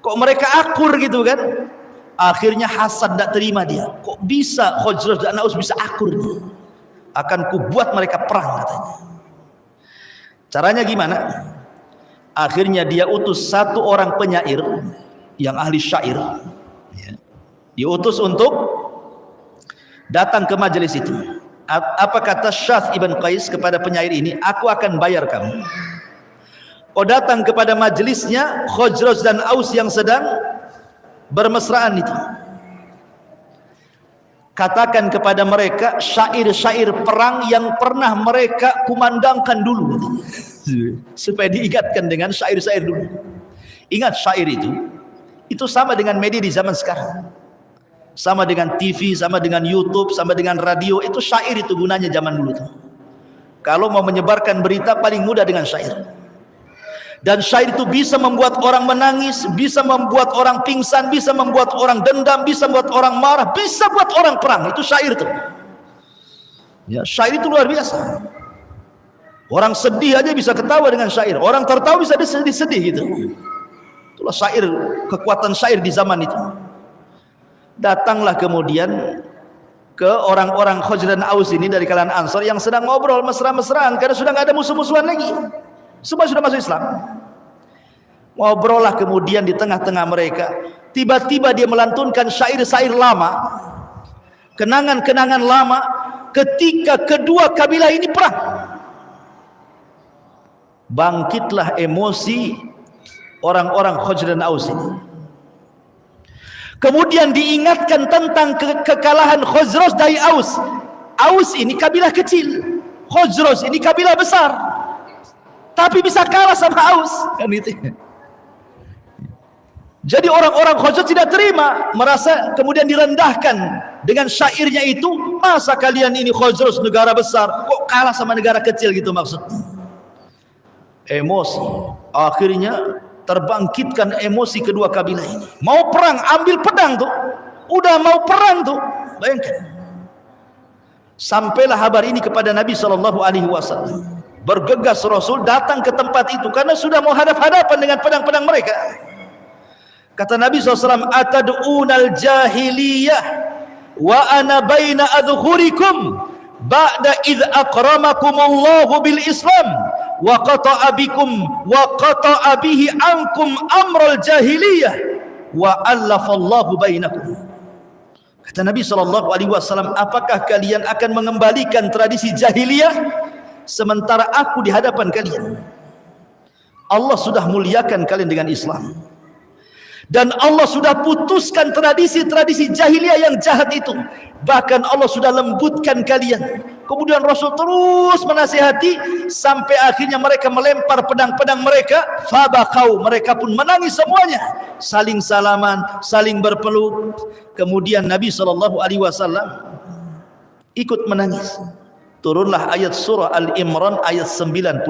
kok mereka akur gitu kan. Akhirnya hasad, tidak terima dia. Kok bisa Khazraj dan Aus bisa akur nih? Akan kubuat mereka perang, katanya. Caranya gimana? Akhirnya dia utus satu orang penyair yang ahli syair, diutus untuk datang ke majelis itu. Apa kata Syath ibn Qais kepada penyair ini? Aku akan bayar kamu. Kau datang kepada majelisnya Khazraj dan Aus yang sedang bermesraan itu. Katakan kepada mereka syair-syair perang yang pernah mereka kumandangkan dulu, supaya diingatkan dengan syair-syair dulu. Ingat, syair itu sama dengan media di zaman sekarang. Sama dengan TV, sama dengan YouTube, sama dengan radio. Itu syair itu gunanya zaman dulu tuh. Kalau mau menyebarkan berita paling mudah dengan syair. Dan syair itu bisa membuat orang menangis, bisa membuat orang pingsan, bisa membuat orang dendam, bisa membuat orang marah, bisa buat orang perang. Itu syair itu. Ya, syair itu luar biasa. Orang sedih aja bisa ketawa dengan syair. Orang tertawa bisa sedih gitu. Itulah syair, kekuatan syair di zaman itu. Datanglah kemudian ke orang-orang Khazraj dan Aus ini dari kalangan Ansar yang sedang ngobrol mesra-mesraan karena sudah nggak ada musuh-musuhan lagi. Semua sudah masuk Islam. Ngobrol lah kemudian di tengah-tengah mereka. Tiba-tiba dia melantunkan syair-syair lama, kenangan-kenangan lama ketika kedua kabilah ini perang. Bangkitlah emosi orang-orang Khazraj dan Aus ini. Kemudian diingatkan tentang kekalahan Khazraj dari Aus. Aus ini kabilah kecil, Khazraj ini kabilah besar, tapi bisa kalah sama Aus kan itu. Jadi orang-orang Khazraj tidak terima, merasa kemudian direndahkan dengan syairnya itu. Masa kalian ini Khazraj negara besar kok kalah sama negara kecil gitu maksudnya. Emosi, akhirnya terbangkitkan emosi kedua kabilah ini. Mau perang, ambil pedang tuh. Udah mau perang tuh. Bayangkan. Sampailah kabar ini kepada Nabi SAW. Bergegas Rasul datang ke tempat itu karena sudah mau hadap-hadapan dengan pedang-pedang mereka. Kata Nabi SAW, atad'unal jahiliyah wa ana baina adhurikum ba'da idh akramakumullahu bil Islam wa qata'a bikum wa qata'a bihi ankum amral jahiliyah wa allafallahu bainakum. Kata Nabi SAW, apakah kalian akan mengembalikan tradisi jahiliyah sementara aku di hadapan kalian? Allah sudah muliakan kalian dengan Islam, dan Allah sudah putuskan tradisi-tradisi jahiliyah yang jahat itu. Bahkan Allah sudah lembutkan kalian. Kemudian Rasul terus menasihati sampai akhirnya mereka melempar pedang-pedang mereka. Fabakau, mereka pun menangis semuanya, saling salaman, saling berpeluk. Kemudian Nabi SAW ikut menangis. Turunlah ayat surah Al-Imran ayat 99.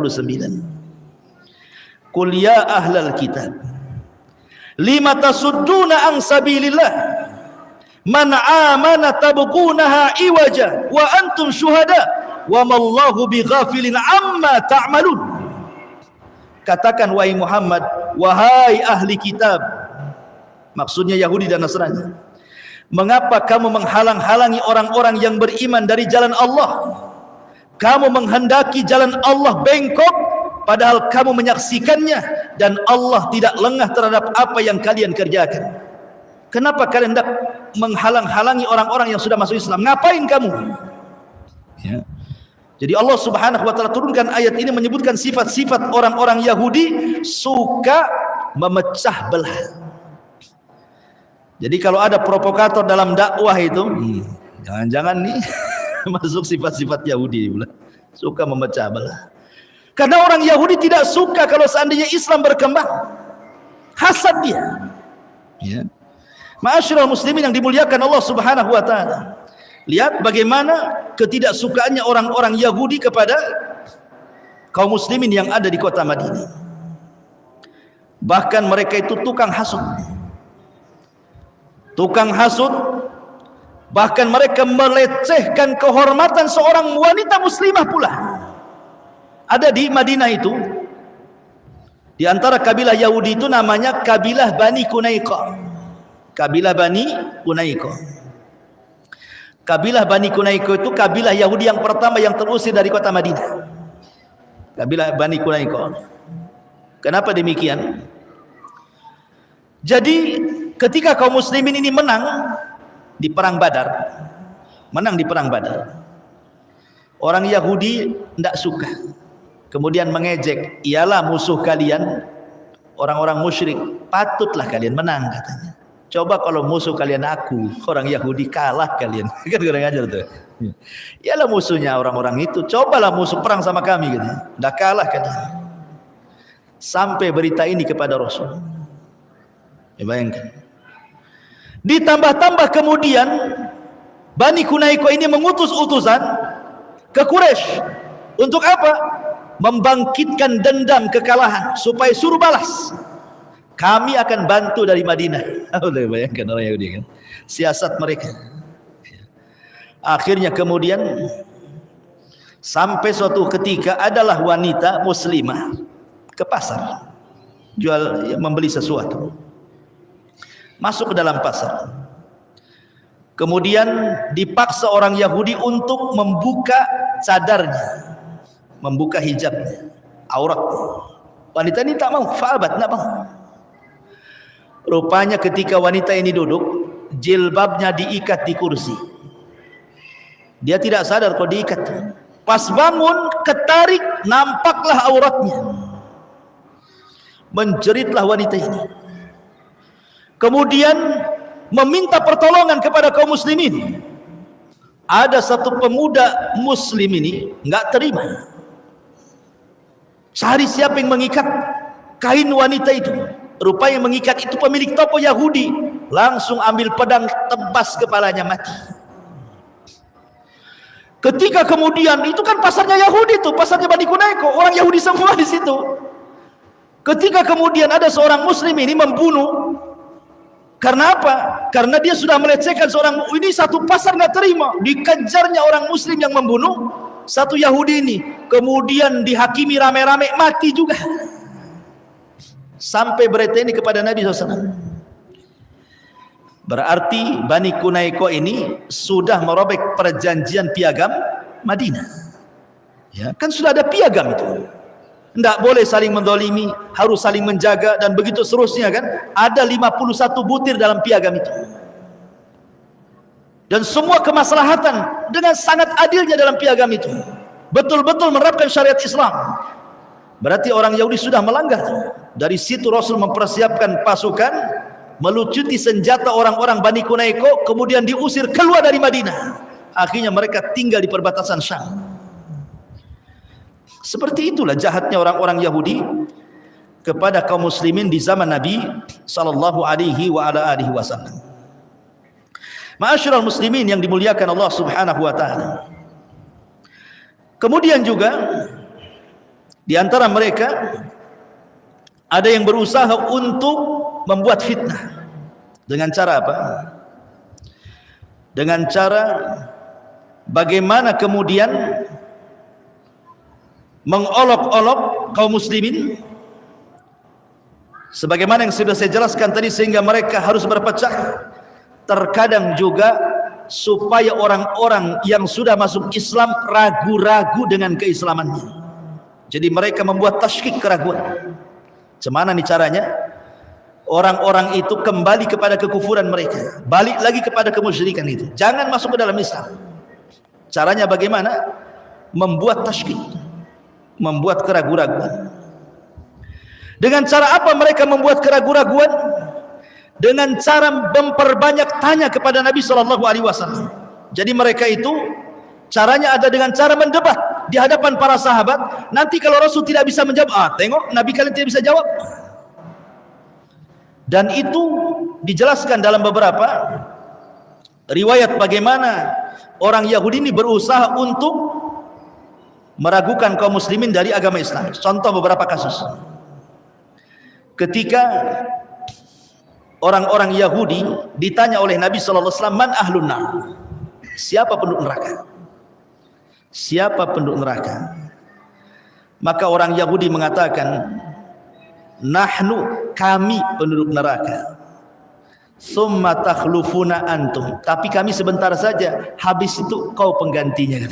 Qul ya ahlal kitab lima tasudduna an sabilillah Man amana tabqunaha iwaja wa antum syuhada wa mallahu bighafilin amma ta'malun. Katakan wahai Muhammad, wahai ahli kitab, maksudnya Yahudi dan Nasrani, mengapa kamu menghalang-halangi orang-orang yang beriman dari jalan Allah? Kamu menghendaki jalan Allah bengkok, padahal kamu menyaksikannya dan Allah tidak lengah terhadap apa yang kalian kerjakan. Kenapa kalian hendak menghalang-halangi orang-orang yang sudah masuk Islam? Ngapain kamu? Ya. Jadi Allah Subhanahu wa taala turunkan ayat ini menyebutkan sifat-sifat orang-orang Yahudi suka memecah belah. Jadi kalau ada provokator dalam dakwah itu, jangan-jangan nih masuk sifat-sifat Yahudi pula, suka memecah belah. Karena orang Yahudi tidak suka kalau seandainya Islam berkembang, hasad dia. Ya. Ma'asyiral muslimin yang dimuliakan Allah Subhanahu wa taala. Lihat bagaimana ketidaksukaannya orang-orang Yahudi kepada kaum muslimin yang ada di kota Madinah. Bahkan mereka itu tukang hasud. Tukang hasud, bahkan mereka melecehkan kehormatan seorang wanita muslimah pula. Ada di Madinah itu, di antara kabilah Yahudi itu namanya kabilah Bani Kunaiqa. Kabilah Bani Kunaiqa. Kabilah Bani Kunaiqa itu kabilah Yahudi yang pertama yang terusir dari kota Madinah. Kabilah Bani Kunaiqa. Kenapa demikian? Jadi ketika kaum muslimin ini menang di perang Badar, orang Yahudi tidak suka, kemudian mengejek, ialah musuh kalian orang-orang musyrik, patutlah kalian menang katanya. Coba kalau musuh kalian aku, orang Yahudi, kalah kalian. Kan kurang ajar tuh. Ialah musuhnya orang-orang itu, cobalah musuh perang sama kami gitu. Dah kalah kalian. Sampai berita ini kepada Rasul. Ya bayangkan. Ditambah-tambah kemudian Bani Kunaiqa ini mengutus utusan ke Quraisy. Untuk apa? Membangkitkan dendam kekalahan supaya suruh balas. Kami akan bantu dari Madinah. Udah bayangkan orang Yahudi kan, siasat mereka. Akhirnya kemudian sampai suatu ketika adalah wanita muslimah ke pasar, membeli sesuatu, masuk ke dalam pasar. Kemudian dipaksa orang Yahudi untuk membuka cadarnya, membuka hijabnya, auratnya. Wanita ini tak mau, fa'abat, tak mau. Rupanya ketika wanita ini duduk, jilbabnya diikat di kursi. Dia tidak sadar kalau diikat. Pas bangun, ketarik, nampaklah auratnya. Menjeritlah wanita ini. Kemudian meminta pertolongan kepada kaum muslimin. Ada satu pemuda muslim ini enggak terima. Cari siapa yang mengikat kain wanita itu. Rupanya mengikat itu pemilik toko Yahudi. Langsung ambil pedang, tebas kepalanya, mati. Ketika kemudian, itu kan pasarnya Yahudi tuh, pasarnya Bani Kunaiqa, orang Yahudi semua di situ. Ketika kemudian ada seorang muslim ini membunuh, karena apa? Karena dia sudah melecehkan seorang, ini satu pasar nggak terima, dikejarnya orang muslim yang membunuh satu Yahudi ini, kemudian dihakimi rame-rame, mati juga. Sampai berita ini kepada Nabi SAW. Berarti Bani Kunaiqa ini sudah merobek perjanjian piagam Madinah. Ya, kan sudah ada piagam itu. Tidak boleh saling mendolimi, harus saling menjaga dan begitu seterusnya kan. Ada 51 butir dalam piagam itu. Dan semua kemaslahatan dengan sangat adilnya dalam piagam itu. Betul-betul menerapkan syariat Islam. Berarti orang Yahudi sudah melanggar. Dari situ Rasul mempersiapkan pasukan, melucuti senjata orang-orang Bani Kunaiqa, kemudian diusir keluar dari Madinah. Akhirnya mereka tinggal di perbatasan Syam. Seperti itulah jahatnya orang-orang Yahudi kepada kaum muslimin di zaman Nabi sallallahu alaihi wasallam. Ma'asyiral muslimin yang dimuliakan Allah Subhanahu wa taala. Kemudian juga di antara mereka ada yang berusaha untuk membuat fitnah. Dengan cara apa? dengan cara bagaimana kemudian mengolok-olok kaum muslimin sebagaimana yang sudah saya jelaskan tadi, sehingga mereka harus berpecah. Terkadang juga supaya orang-orang yang sudah masuk Islam ragu-ragu dengan keislamannya, jadi mereka membuat tasykik, keraguan. Gimana nih caranya? Orang-orang itu kembali kepada kekufuran mereka, balik lagi kepada kemusyrikan itu, jangan masuk ke dalam Islam. Caranya bagaimana? Membuat tasykik, membuat keraguan-raguan. Dengan cara apa mereka membuat keraguan-raguan? Dengan cara memperbanyak tanya kepada Nabi SAW. Jadi mereka itu caranya ada dengan cara mendebat di hadapan para sahabat. Nanti kalau Rasul tidak bisa menjawab, tengok Nabi kalian tidak bisa jawab. Dan itu dijelaskan dalam beberapa riwayat bagaimana orang Yahudi ini berusaha untuk meragukan kaum muslimin dari agama Islam. Contoh beberapa kasus. Ketika orang-orang Yahudi ditanya oleh Nabi SAW, man ahlun nar, siapa penduduk neraka? Siapa penduduk neraka? Maka orang Yahudi mengatakan, nahnu, kami penduduk neraka. Summa takhlufuna antum, tapi kami sebentar saja, habis itu kau penggantinya.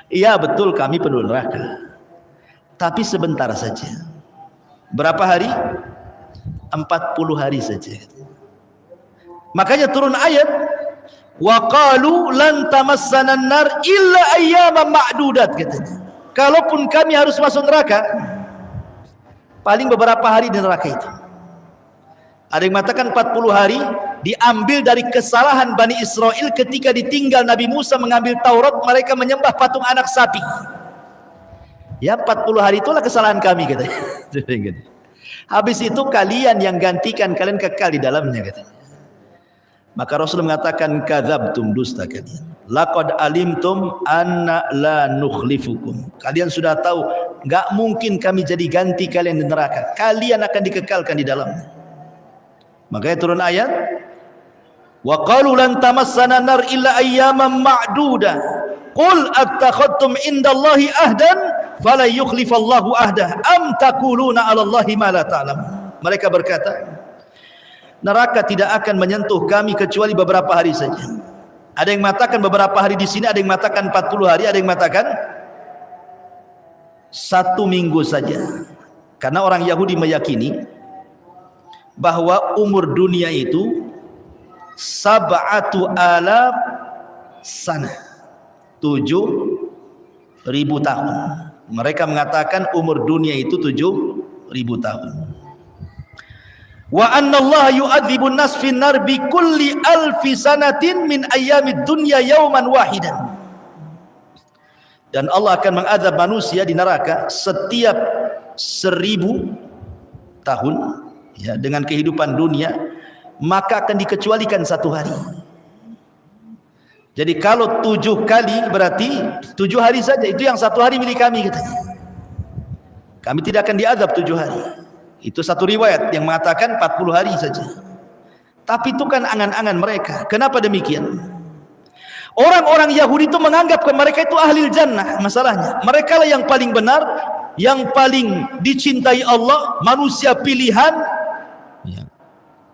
Iya betul, kami penduduk neraka, tapi sebentar saja. Berapa hari? 40 hari saja. Makanya turun ayat, wa qalu lan tamassana an-nar illa ayyaman ma'dudat, katanya. Kalaupun kami harus masuk neraka, paling beberapa hari di neraka itu. Ada yang mengatakan 40 hari, diambil dari kesalahan Bani Israel ketika ditinggal Nabi Musa mengambil Taurat, mereka menyembah patung anak sapi. Ya 40 hari itulah kesalahan kami, katanya. Habis itu kalian yang gantikan, kalian kekal di dalamnya, katanya. Maka Rasul mengatakan, kadzabtum, dusta kalian. Laqad alimtum anna la nukhlifukum. Kalian sudah tahu, enggak mungkin kami jadi ganti kalian di neraka. Kalian akan dikekalkan di dalamnya. Makanya turun ayat, wa qalu lan tamassana nar illa ayyaman ma'duda. Qul attakhadtum indallahi ahdan fala yukhlifallahu ahdah am taquluna 'alallahi ma la ta'lamun. Mereka berkata, neraka tidak akan menyentuh kami kecuali beberapa hari saja. Ada yang mengatakan beberapa hari di sini, ada yang mengatakan 40 hari, ada yang mengatakan 1 minggu saja. Karena orang Yahudi meyakini bahwa umur dunia itu 7,000 sana, 7.000 tahun. Mereka mengatakan umur dunia itu 7.000 tahun. Wa anna Allah yu'adzibun nas fin nar bi kulli alfi sanatin min ayyamid dunya yawman wahidan. Dan Allah akan mengazab manusia di neraka setiap 1000 tahun, ya, dengan kehidupan dunia, maka akan dikecualikan 1 hari. Jadi kalau 7 kali berarti 7 hari saja, itu yang 1 hari milik kami, katanya. Kami tidak akan diazab 7 hari. Itu satu riwayat yang mengatakan 40 hari saja. Tapi itu kan angan-angan mereka. Kenapa demikian? Orang-orang Yahudi itu menganggap mereka itu ahli jannah. Masalahnya, mereka lah yang paling benar, yang paling dicintai Allah, manusia pilihan,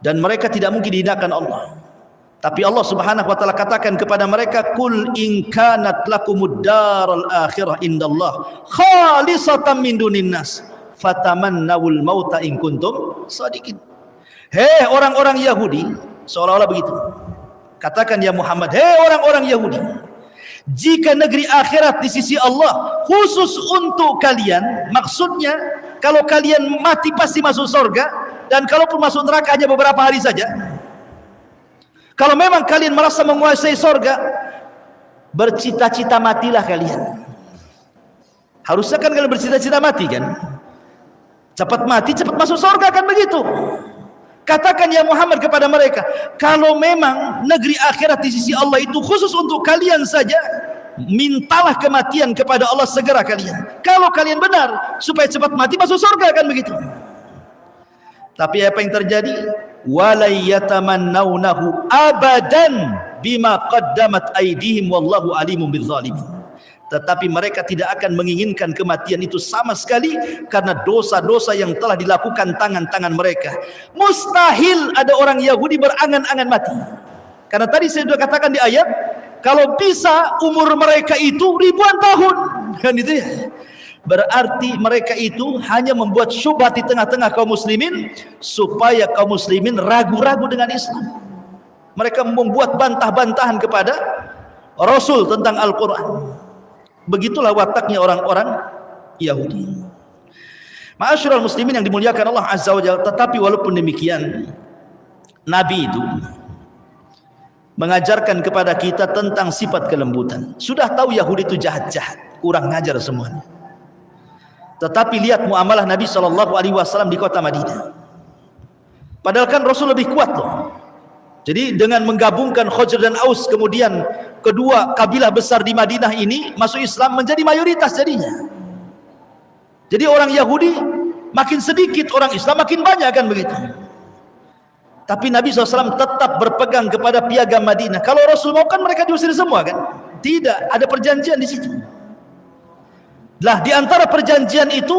dan mereka tidak mungkin dihinakan Allah. Tapi Allah Subhanahu wa taala katakan kepada mereka, "Qul in kanat lakumud darul akhirah indallah khalisatan min dunin nas fatamannawul mauta in kuntum shadiqin." Hei orang-orang Yahudi, seolah-olah begitu. Katakan ya Muhammad, hei orang-orang Yahudi, jika negeri akhirat di sisi Allah khusus untuk kalian, maksudnya kalau kalian mati pasti masuk surga, dan kalaupun masuk neraka hanya beberapa hari saja. Kalau memang kalian merasa menguasai surga, bercita-cita matilah kalian. Harusnya kan kalian bercita-cita mati kan? Cepat mati, cepat masuk surga, kan begitu? Katakan ya Muhammad kepada mereka, kalau memang negeri akhirat di sisi Allah itu khusus untuk kalian saja, mintalah kematian kepada Allah segera kalian. Kalau kalian benar, supaya cepat mati masuk surga, kan begitu? Tapi apa yang terjadi? wala yatamannawnahu abadan bima qaddamat aydihim wallahu alimun bizzalimin. Tetapi mereka tidak akan menginginkan kematian itu sama sekali karena dosa-dosa yang telah dilakukan tangan-tangan mereka. Mustahil ada orang Yahudi berangan-angan mati. Karena tadi saya sudah katakan di ayat, kalau bisa umur mereka itu ribuan tahun, kan itu ya. Berarti mereka itu hanya membuat syubhat di tengah-tengah kaum muslimin supaya kaum muslimin ragu-ragu dengan Islam. Mereka membuat bantah-bantahan kepada Rasul tentang Al-Quran. Begitulah wataknya orang-orang Yahudi. Ma'asyiral muslimin yang dimuliakan Allah Azza wa Jalla. Tetapi walaupun demikian, Nabi itu mengajarkan kepada kita tentang sifat kelembutan. Sudah tahu Yahudi itu jahat-jahat, kurang ngajar semuanya. Tetapi lihat muamalah Nabi SAW di kota Madinah. Padahal kan Rasul lebih kuat loh. Jadi dengan menggabungkan Khazraj dan Aus, kemudian kedua kabilah besar di Madinah ini masuk Islam, menjadi mayoritas jadinya. Jadi orang Yahudi makin sedikit, orang Islam makin banyak, kan begitu. Tapi Nabi SAW tetap berpegang kepada piagam Madinah. Kalau Rasul mau kan mereka diusir semua, kan? Tidak, ada perjanjian di situ. Lah di antara perjanjian itu,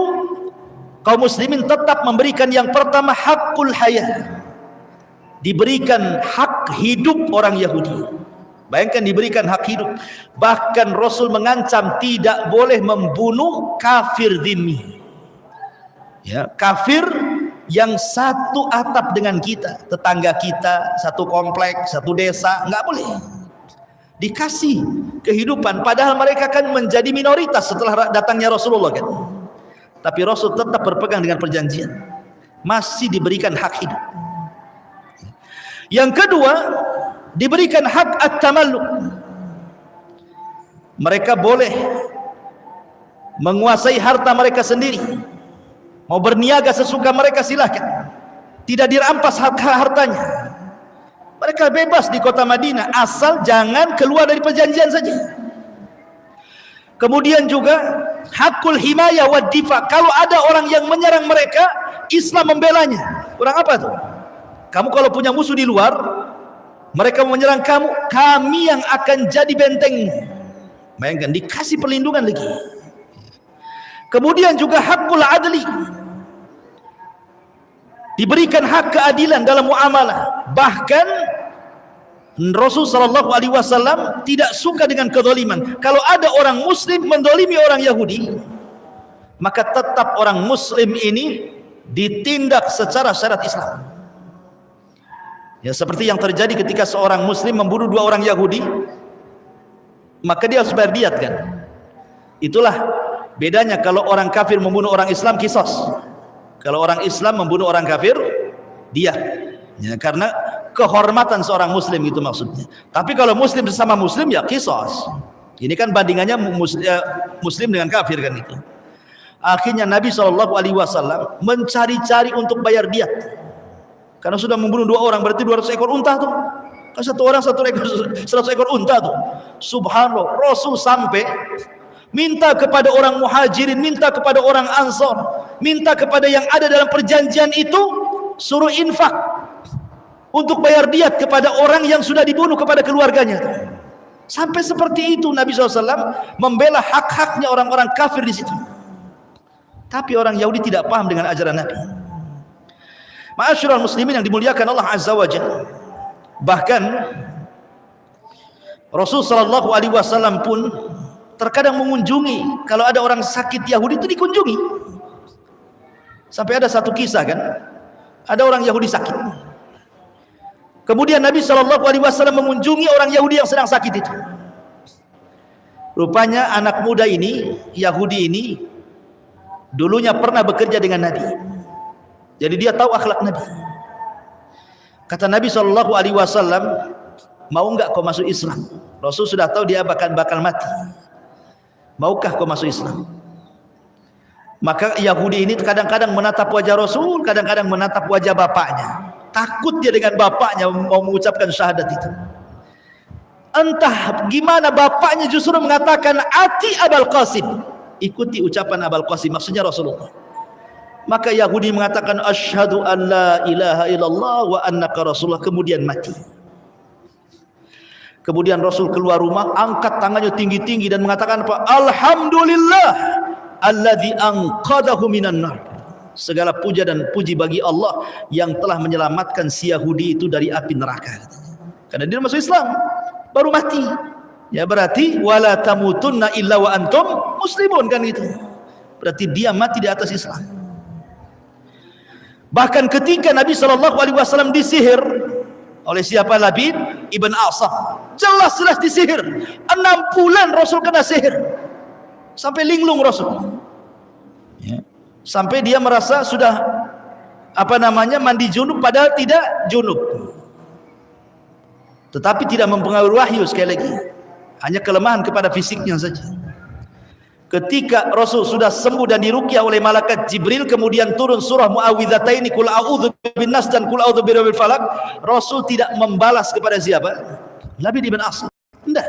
kaum muslimin tetap memberikan yang pertama hakul hayah. Diberikan hak hidup orang Yahudi. Bayangkan diberikan hak hidup. Bahkan Rasul mengancam tidak boleh membunuh kafir dhimmi. Ya, kafir yang satu atap dengan kita, tetangga kita, satu komplek, satu desa, nggak boleh. Dikasih kehidupan, padahal mereka kan menjadi minoritas setelah datangnya Rasulullah, kan. Tapi Rasul tetap berpegang dengan perjanjian. Masih diberikan hak hidup. Yang kedua, diberikan hak at-tamalluk. Mereka boleh menguasai harta mereka sendiri. Mau berniaga sesuka mereka silahkan. Tidak dirampas hartanya. Mereka bebas di kota Madinah, asal jangan keluar dari perjanjian saja. Kemudian juga hakul himayah wad difa. Kalau ada orang yang menyerang mereka, Islam membelanya. Kurang apa tuh? Kamu kalau punya musuh di luar, mereka menyerang kamu, kami yang akan jadi bentengmu. Bayangkan, dikasih perlindungan lagi. Kemudian juga hakul adli. Diberikan hak keadilan dalam muamalah. Bahkan Rasul SAW tidak suka dengan kezaliman. Kalau ada orang muslim mendolimi orang Yahudi, maka tetap orang muslim ini ditindak secara syariat Islam. Ya, seperti yang terjadi ketika seorang muslim membunuh dua orang Yahudi, maka dia harus bayar diat, kan. Itulah bedanya kalau orang kafir membunuh orang Islam, kisos. Kalau orang Islam membunuh orang kafir, diat. Ya, karena kehormatan seorang muslim, itu maksudnya. Tapi kalau muslim sesama muslim, ya kisos. Ini kan bandingannya muslim dengan kafir, kan itu. Akhirnya Nabi SAW mencari-cari untuk bayar diat. Karena sudah membunuh dua orang, berarti 200 ekor unta tuh. Kan satu orang 100 ekor unta tuh. Subhanallah, Rasul sampai minta kepada orang muhajirin, minta kepada orang ansor, minta kepada yang ada dalam perjanjian itu, suruh infak untuk bayar diat kepada orang yang sudah dibunuh kepada keluarganya. Sampai seperti itu Nabi SAW membela hak-haknya orang-orang kafir di situ. Tapi orang Yahudi tidak paham dengan ajaran Nabi. Ma'asyiral muslimin yang dimuliakan Allah Azza wa Jalla. Bahkan Rasul SAW pun terkadang mengunjungi. Kalau ada orang sakit Yahudi itu dikunjungi. Sampai ada satu kisah, kan, ada orang Yahudi sakit. Kemudian Nabi SAW mengunjungi orang Yahudi yang sedang sakit itu. Rupanya anak muda ini, Yahudi ini, dulunya pernah bekerja dengan Nabi. Jadi dia tahu akhlak Nabi. Kata Nabi SAW, mau enggak kau masuk Islam? Rasul sudah tahu dia bakal mati. Maukah kau masuk Islam? Maka Yahudi ini kadang-kadang menatap wajah Rasul, kadang-kadang menatap wajah bapaknya. Takut dia dengan bapaknya mau mengucapkan syahadat itu. Entah gimana bapaknya justru mengatakan ati Abul Qasim. Ikuti ucapan Abul Qasim, maksudnya Rasulullah. Maka Yahudi mengatakan asyhadu an la ilaha illallah wa annaka rasulullah, kemudian mati. Kemudian Rasul keluar rumah, angkat tangannya tinggi-tinggi dan mengatakan apa? Alhamdulillah alladzi anqadahu minan nar. Segala puja dan puji bagi Allah yang telah menyelamatkan si Yahudi itu dari api neraka. Karena dia masuk Islam, baru mati. Ya berarti wala tamutunna illa wa antum muslimun, kan gitu. Berarti dia mati di atas Islam. Bahkan ketika Nabi SAW disihir oleh siapa? Labid ibn A'sam, jelas-jelas disihir. 6 bulan Rasul kena sihir, sampai linglung Rasul, ya. Sampai dia merasa sudah mandi junub, padahal tidak junub. Tetapi tidak mempengaruhi wahyu, sekali lagi hanya kelemahan kepada fisiknya saja. Ketika Rasul sudah sembuh dan diruqyah oleh malaikat Jibril, kemudian turun surah Muawwidhataini, Qul a'udzu binnas dan Qul a'udzu birabbil falaq, Rasul tidak membalas kepada siapa? Labid ibn A'sam. Tidak.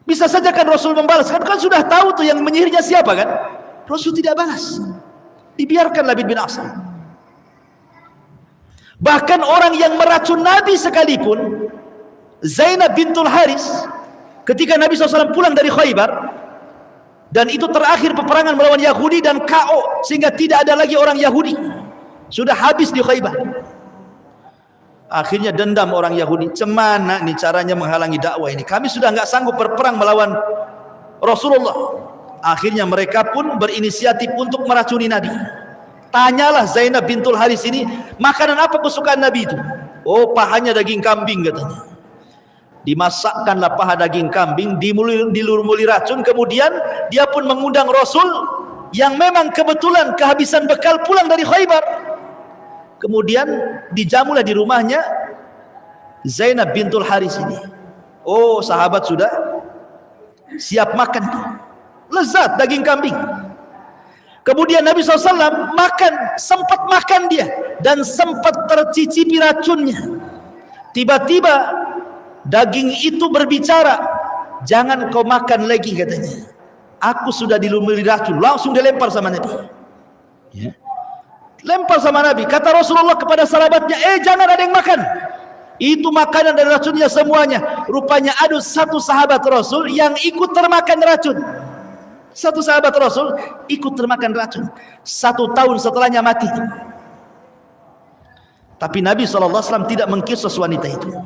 Bisa saja kan Rasul membalas, kan sudah tahu tuh yang menyihirnya siapa kan? Rasul tidak balas. Dibiarkan Labid bin A'sam. Bahkan orang yang meracun Nabi sekalipun, Zainab bintul Haris, ketika Nabi SAW pulang dari Khaybar, dan itu terakhir peperangan melawan Yahudi dan KO, sehingga tidak ada lagi orang Yahudi, sudah habis di Khaybar. Akhirnya dendam orang Yahudi, cemana nih caranya menghalangi dakwah ini, kami sudah nggak sanggup berperang melawan Rasulullah. Akhirnya mereka pun berinisiatif untuk meracuni Nabi. Tanyalah Zainab bintul Haris ini, makanan apa kesukaan Nabi itu? Oh, pahanya daging kambing katanya. Dimasakkanlah paha daging kambing, dilumuri racun, kemudian dia pun mengundang Rasul yang memang kebetulan kehabisan bekal pulang dari Khaybar. Kemudian dijamulah di rumahnya Zainab bintul Haris ini. Oh, sahabat sudah siap makan, lezat daging kambing. Kemudian Nabi SAW sempat makan dia, dan sempat tercicipi racunnya. Tiba-tiba daging itu berbicara, jangan kau makan lagi katanya, aku sudah dilumuri racun. Langsung dilempar sama Nabi, ya. Lempar sama Nabi. Kata Rasulullah kepada sahabatnya, jangan ada yang makan, itu makanan dan racunnya semuanya. Rupanya ada satu sahabat Rasul yang ikut termakan racun. Satu sahabat Rasul ikut termakan racun, 1 tahun setelahnya mati. Tapi Nabi SAW tidak mengkisos wanita itu.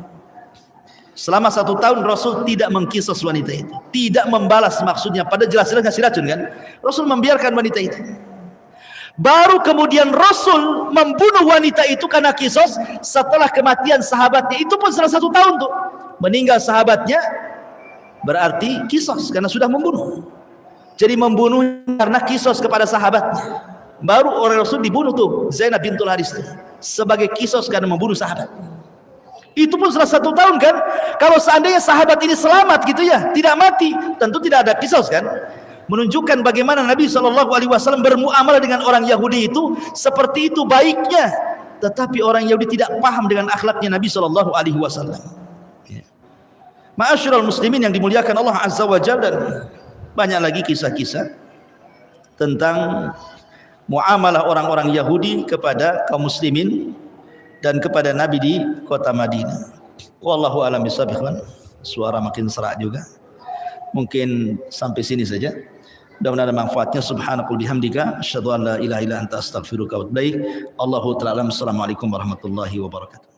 Selama 1 tahun Rasul tidak mengkisos wanita itu, tidak membalas, maksudnya pada jelas-jelas ngasih racun kan. Rasul membiarkan wanita itu. Baru kemudian Rasul membunuh wanita itu karena kisos setelah kematian sahabatnya. Itu pun setelah 1 tahun tuh, meninggal sahabatnya, berarti kisos karena sudah membunuh. Jadi membunuh karena kisos kepada sahabatnya. Baru orang Rasul dibunuh tuh Zainab bintul Haris tuh, sebagai kisos karena membunuh sahabat. Itu pun setelah 1 tahun kan. Kalau seandainya sahabat ini selamat gitu ya, tidak mati, tentu tidak ada kisos kan. Menunjukkan bagaimana Nabi SAW bermuamalah dengan orang Yahudi itu seperti itu baiknya. Tetapi orang Yahudi tidak paham dengan akhlaknya Nabi SAW. Ma'asyiral muslimin yang dimuliakan Allah Azza wa Jalla, dan banyak lagi kisah-kisah tentang muamalah orang-orang Yahudi kepada kaum muslimin dan kepada Nabi di kota Madinah. Wallahu a'lam bishawab. Suara makin serak juga. Mungkin sampai sini saja. Mudah-mudahan ada manfaatnya. Subhanakal bihamdika asyhadu an la ilaha illa anta astaghfiruka wa atubu ilaik. Allahu ta'ala. Assalamualaikum warahmatullahi wabarakatuh.